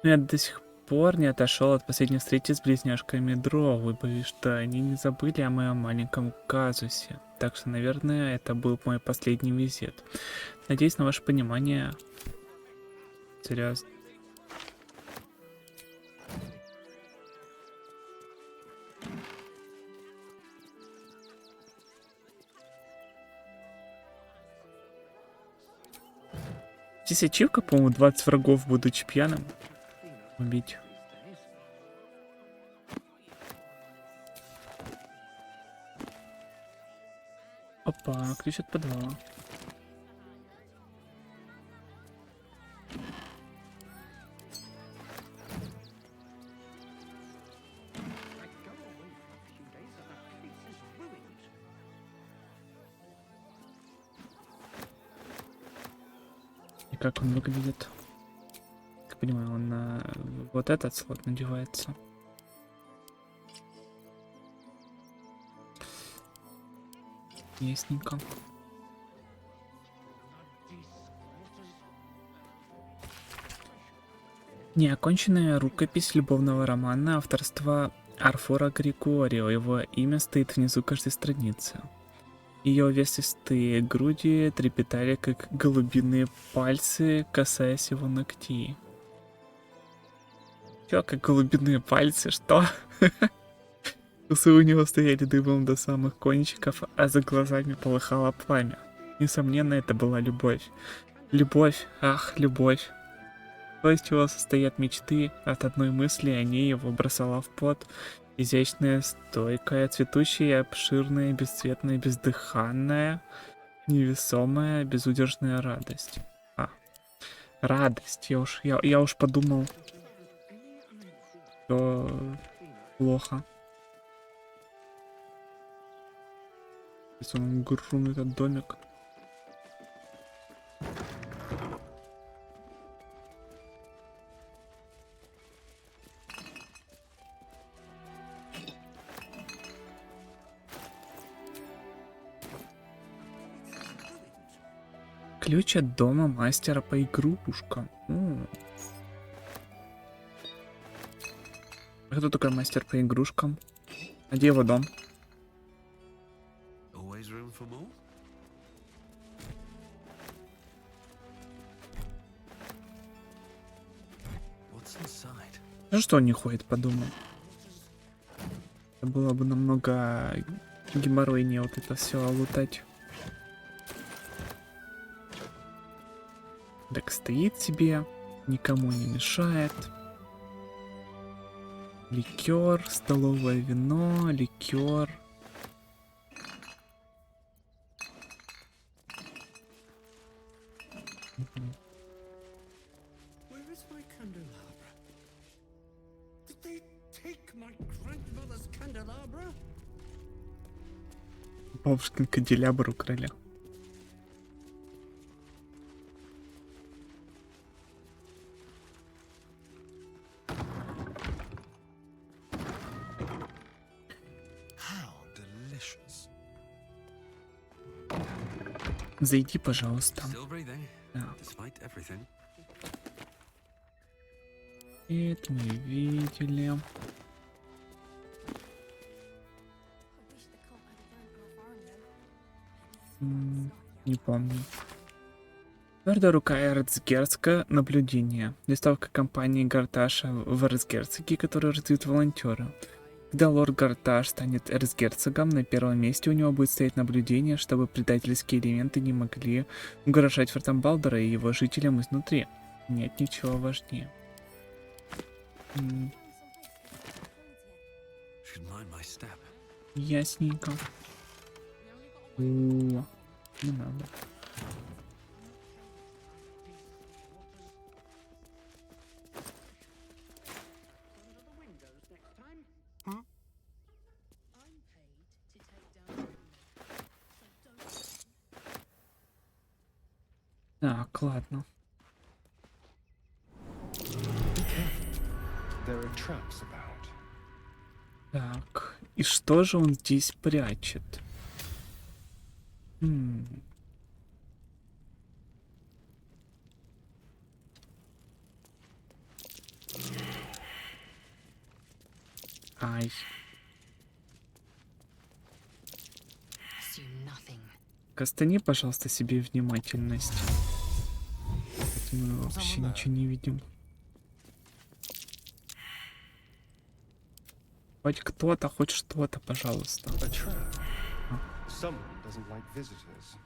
Но я до сих пор не отошел от последней встречи с близняшками Дроу, и боюсь, что они не забыли о моем маленьком казусе. Так что, наверное, это был мой последний визит. Надеюсь на ваше понимание. Серьезно. Здесь ачивка, по-моему, 20 врагов, будучи пьяным. Убить. Опа, ключ от подвала. И как он выглядит? Как понимаю, он на вот этот слот надевается. Ясненько. Неоконченная рукопись любовного романа авторства Арфура Григорио. Его имя стоит внизу каждой страницы. Ее увесистые груди трепетали, как голубиные пальцы, касаясь его ногтей. Чё, как голубиные пальцы? Что? Усы у него стояли дыбом до самых кончиков, а за глазами полыхало пламя. Несомненно, это была любовь. Любовь, ах, любовь. То, из чего состоят мечты, от одной мысли о ней его бросала в пот. Изящная, стойкая, цветущая, обширная, бесцветная, бездыханная, невесомая, безудержная радость. Радость. Я уж подумал, что плохо. Если он грунет этот домик. Ключ от дома мастера по игрушкам. А кто такой мастер по игрушкам? А где его дом? Ну что он не ходит по дому? Это было бы намного геморройнее вот это все лутать. Так стоит себе, никому не мешает. Ликер, столовое вино, ликер. Бабушкин канделябр украли. Зайди, пожалуйста. Да. Это мы видели. Не помню. Твердая рука эрцгерцога. Наблюдение. Листовка компании Гарташа в эрцгерцоге, которую раздают волонтеры. Когда лорд Гарташ станет эрцгерцогом, на первом месте у него будет стоять наблюдение, чтобы предательские элементы не могли угрожать фортам Балдура и его жителям изнутри. Нет ничего важнее. could mind my step. Ясненько. О, не надо. Так, ладно. There are traps about. Так, и что же он здесь прячет? Ай. Assume nothing. Кастани, пожалуйста, себе внимательность. Мы вообще ничего не видим. Хоть кто-то, хоть что-то, пожалуйста. Someone doesn't like visitors.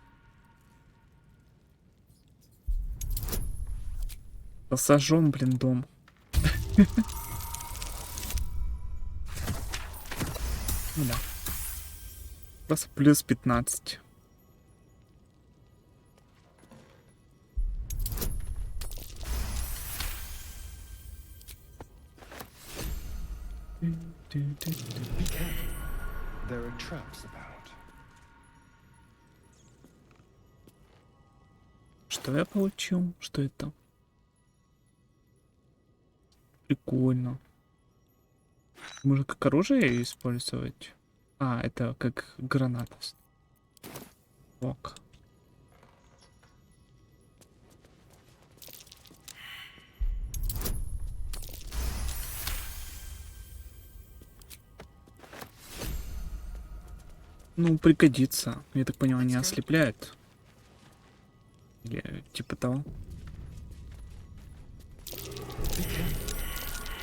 Посажем, блин, дом. Ну да. Просто плюс 15. Be careful. There are traps about. Что я получил? Что это? Прикольно. Можно как оружие использовать? А, это как граната. Ок. Ну, пригодится. Я так понял, они ослепляют. Или типа того.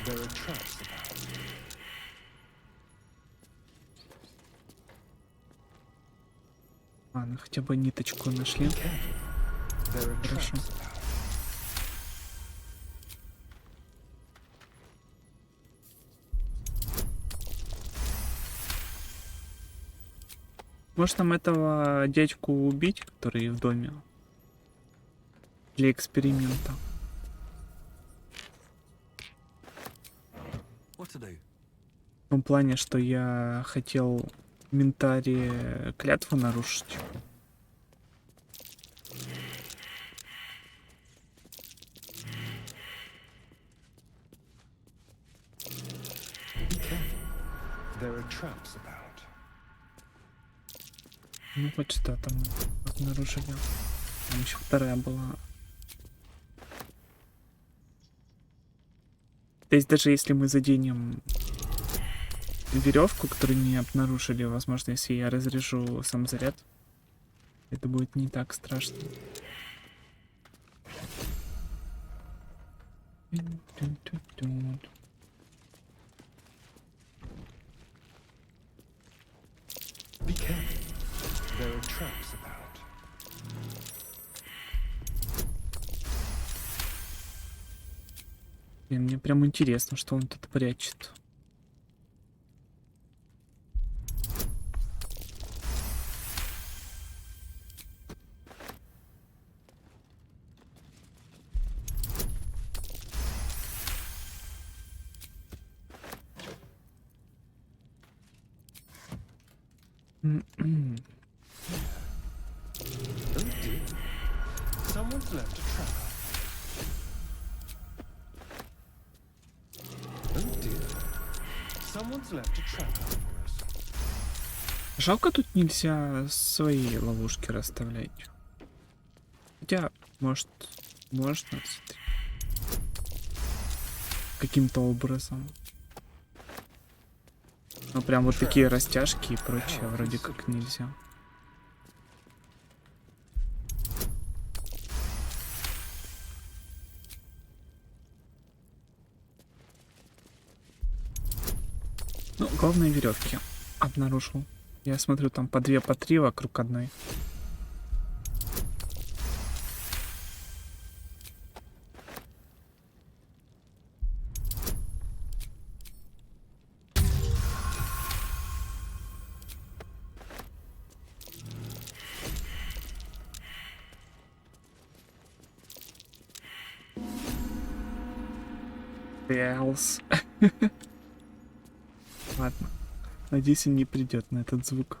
There are traps about. Ладно, хотя бы ниточку нашли. Хорошо. Может нам этого дядьку убить, который в доме? Для эксперимента. В том плане, что я хотел в ментаре клятву нарушить. There are traps about. Ну хоть что-то мы обнаружили. Там еще вторая была. То есть даже если мы заденем веревку, которую не обнаружили, возможно, если я разряжу сам заряд, это будет не так страшно. Be careful. There are traps about. И мне прям интересно, что он тут прячет. Someone's left a trap. Oh dear. Someone's left a trap out for us. Жалко, тут нельзя свои ловушки расставлять. Хотя, может, можно каким-то образом. Но прям вот такие растяжки и прочее вроде как нельзя. Ну, главное веревки обнаружил. Я смотрю, там по 2, по 3 вокруг одной. Bells. Ладно. Надеюсь, он не придет на этот звук.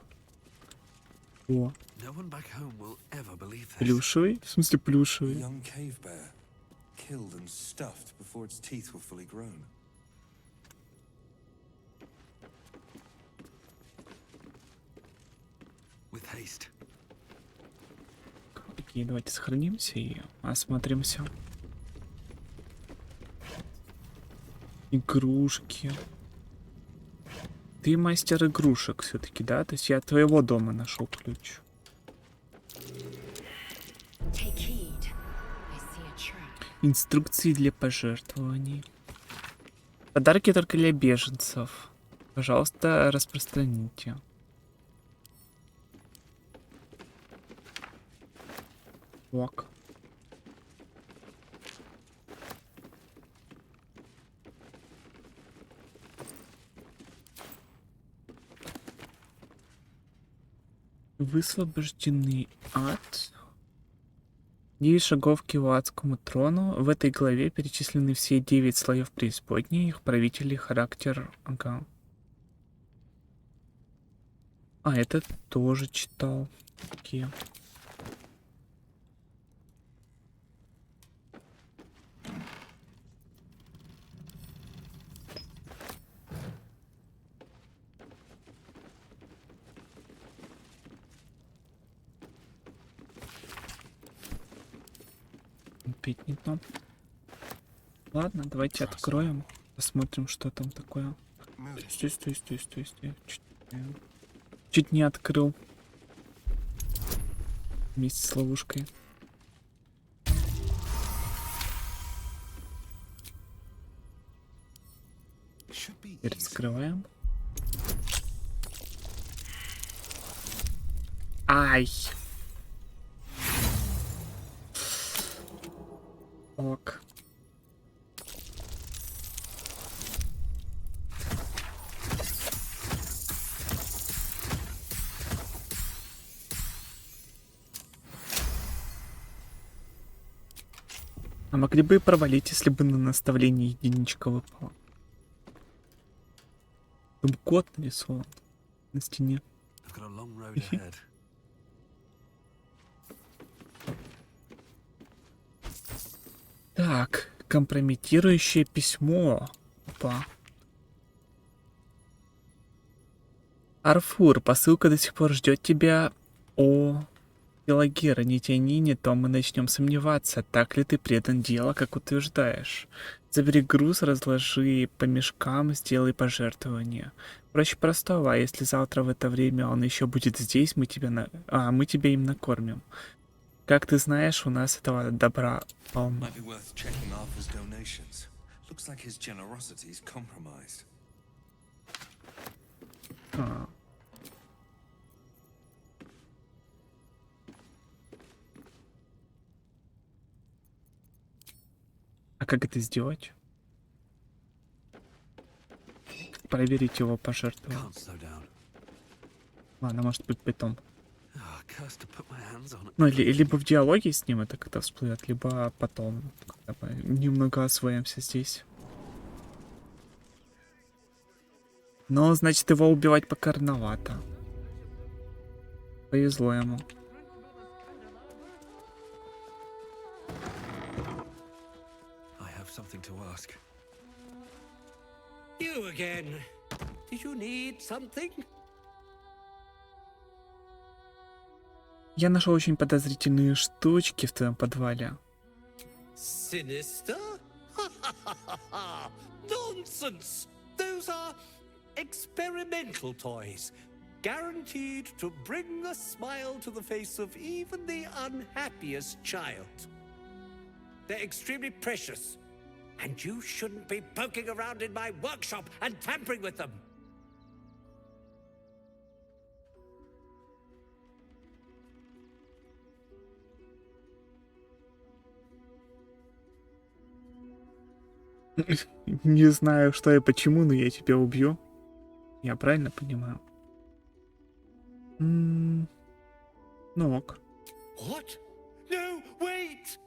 О. No one back home will ever believe this. Плюшевый? В смысле плюшевый? Young cave bear, killed and stuffed before its teeth were fully grown. With haste. Окей, давайте сохранимся и осмотримся. Игрушки. Ты мастер игрушек все-таки, да? То есть я от твоего дома нашел ключ. Инструкции для пожертвований. Подарки только для беженцев. Пожалуйста, распространите. Ок. Высвобождены от 9 шагов к его адскому трону. В этой главе перечислены все 9 слоев преисподней, их правители, характер. Ага. А, это тоже читал. Окей. Опять не то. Ладно, давайте откроем. Посмотрим, что там такое. Стой. Чуть не открыл. Вместе с ловушкой. Теперь вскрываем. Ай! Ок. А могли бы и провалить, если бы на наставление единичка выпала. Там кот нарисован на стене. Так, компрометирующее письмо. Опа. Арфур, посылка до сих пор ждет тебя. О, Пелагера, не тяни, не то мы начнем сомневаться, так ли ты предан делу, как утверждаешь. Забери груз, разложи по мешкам, сделай пожертвование. Проще простого, а если завтра в это время он еще будет здесь, мы тебя им накормим. Как ты знаешь, у нас этого добра полно. А как это сделать? Проверить его пожертвование. Ладно, может быть потом. Ну, либо в диалоге с ним это как-то всплывет, либо потом, когда мы немного освоимся здесь. Но, значит, его убивать пока рановато. Повезло ему. You again. Did you need something? Я нашел очень подозрительные штучки в твоем подвале. Sinister? Nonsense! Those are experimental toys, guaranteed to bring a smile to the face of even the unhappiest child. They're extremely precious, and you shouldn't be poking around in my workshop and tampering with them. Не знаю, что и почему, но я тебя убью. Я правильно понимаю? Ну ок. What? No, wait!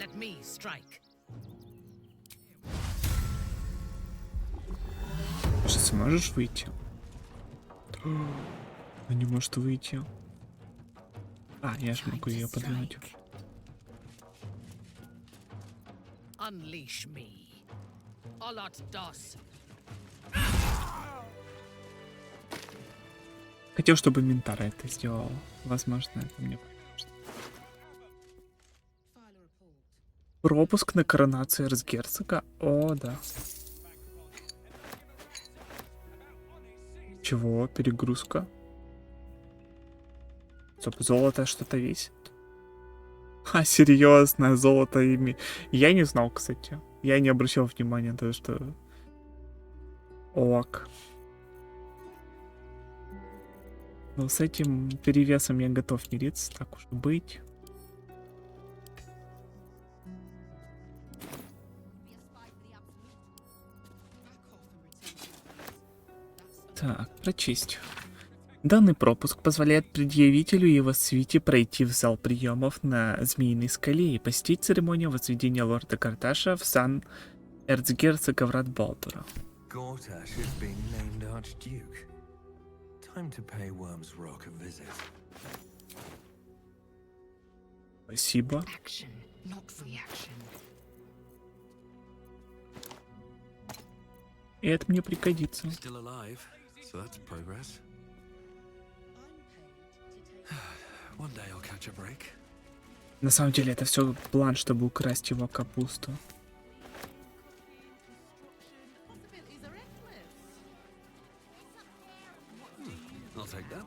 Let me strike. Может, сможешь выйти? Она не может выйти. А, я же могу ее подвинуть. Unleash me. Olot dos. Хотел, чтобы Ментара это сделал. Возможно, это мне поможет. Пропуск на коронацию эрцгерцога. О, да. Чего? Перегрузка? Стоп, золото что-то весит? А, серьезно, золото ими. Я не знал, кстати. Я не обращал внимания на то, что... Ок. Но с этим перевесом я готов мириться, так уж и быть. Так, прочесть. Данный пропуск позволяет предъявителю и его свите пройти в зал приемов на Змеиной скале и посетить церемонию возведения лорда Карташа в сан эрцгерцога врат Балдура. Gortash is being named Archduke. Time to pay Worm's Rock a visit. Спасибо. Action, not reaction. И это мне пригодится. Still alive, so that's progress. One day I'll catch a break. На самом деле это все план, чтобы украсть его капусту. I'll take that.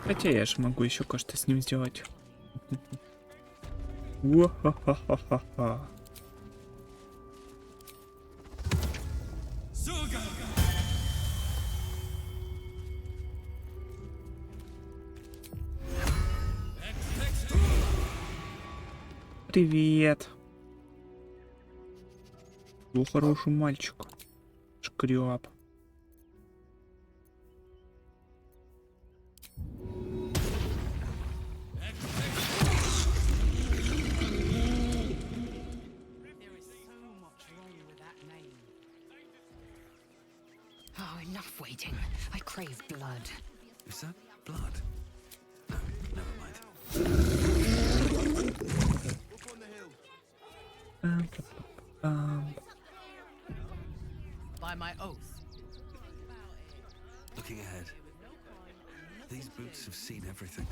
Хотя я же могу еще кое-что с ним сделать. Уа-ха-ха-ха-ха. Привет. Был хороший мальчик. Шкрёб. Oh, enough waiting. I crave blood. Is that blood? No, never mind. By my oath. Looking ahead. These boots have seen everything.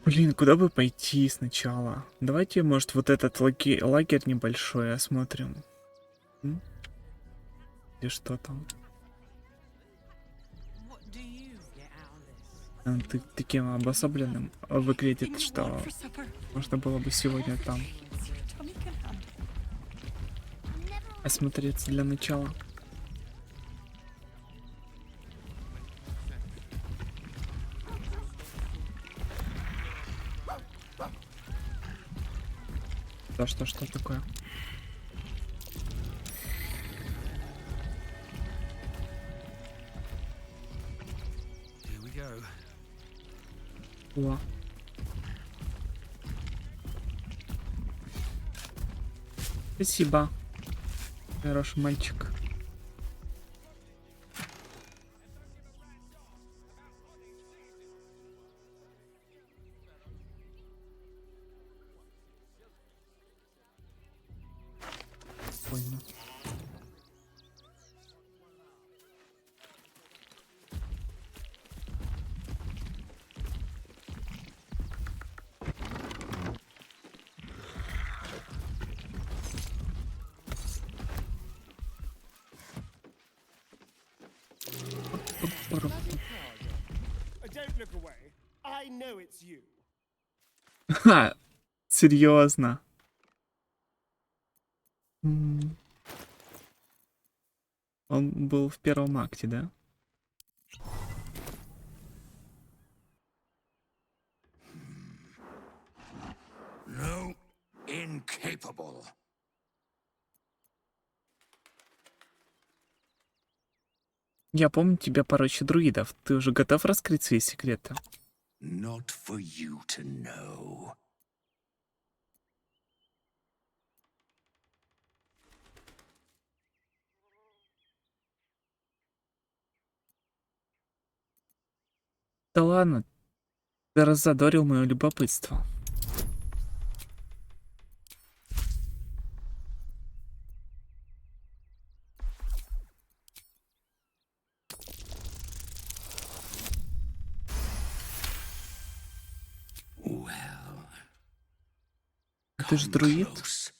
Блин, куда бы пойти сначала? Давайте, может, вот этот лагерь небольшой осмотрим. Или что там? Ты таким обособленным выглядит, что можно было бы сегодня там осмотреться для начала. Да что такое? О. Спасибо. Хороший мальчик. Понял. Don't look away. I know it's you. Ха, серьезно. Он был в первом акте, да? No, incapable. Я помню тебя пороче друидов. Ты уже готов раскрыть свои секреты? Not for you to know. Да ладно, ты раззадорил мое любопытство. Well, Ты же друид? close.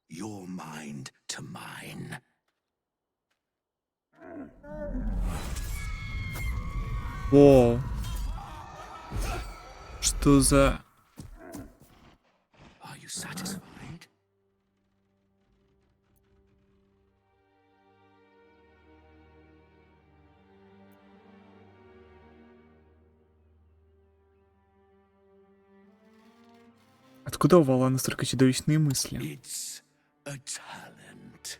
Your mind to mine. О, что за... Are you satisfied? Откуда у Вала настолько чудовищные мысли? It's a talent.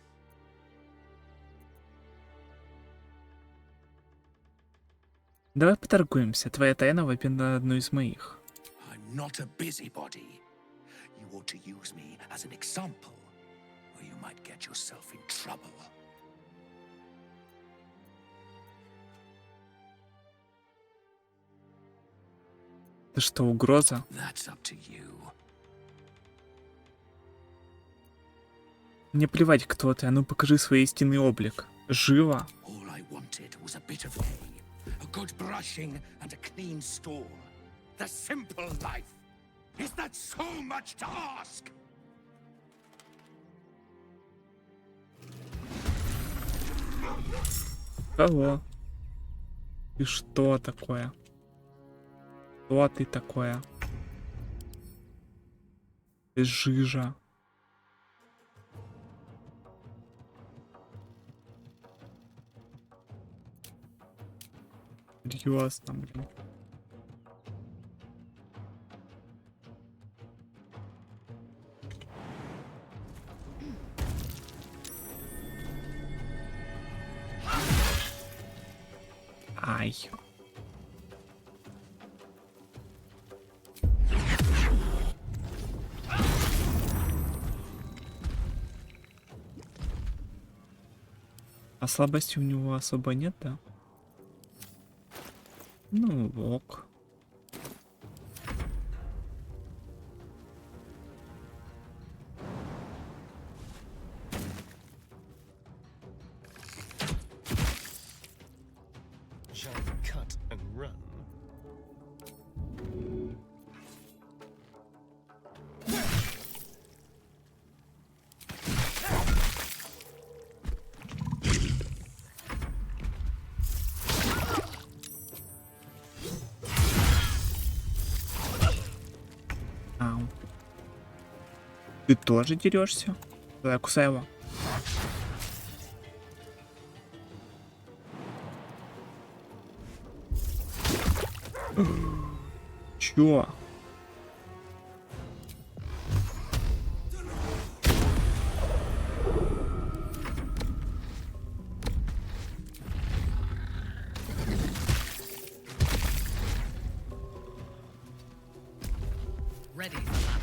Давай поторгуемся. Твоя тайна в обмен на одну из моих. I'm not a busybody. You ought to use me as an example, or you might get yourself in trouble. Ты что, угроза? That's up to you. Мне плевать, кто ты, а ну покажи свой истинный облик. Живо. All I wanted was a bit of hay, a good brushing, and a clean stall. The simple life. Is that so much to ask? Кого? И что такое? Кто ты такое? Ты жижа. Серьезно, блин. Ай. А слабости у него особо нет, да? Ну, ок. Shall we cut and run? Ау. Ты тоже дерешься? Давай, кусай его. Чё? Ready for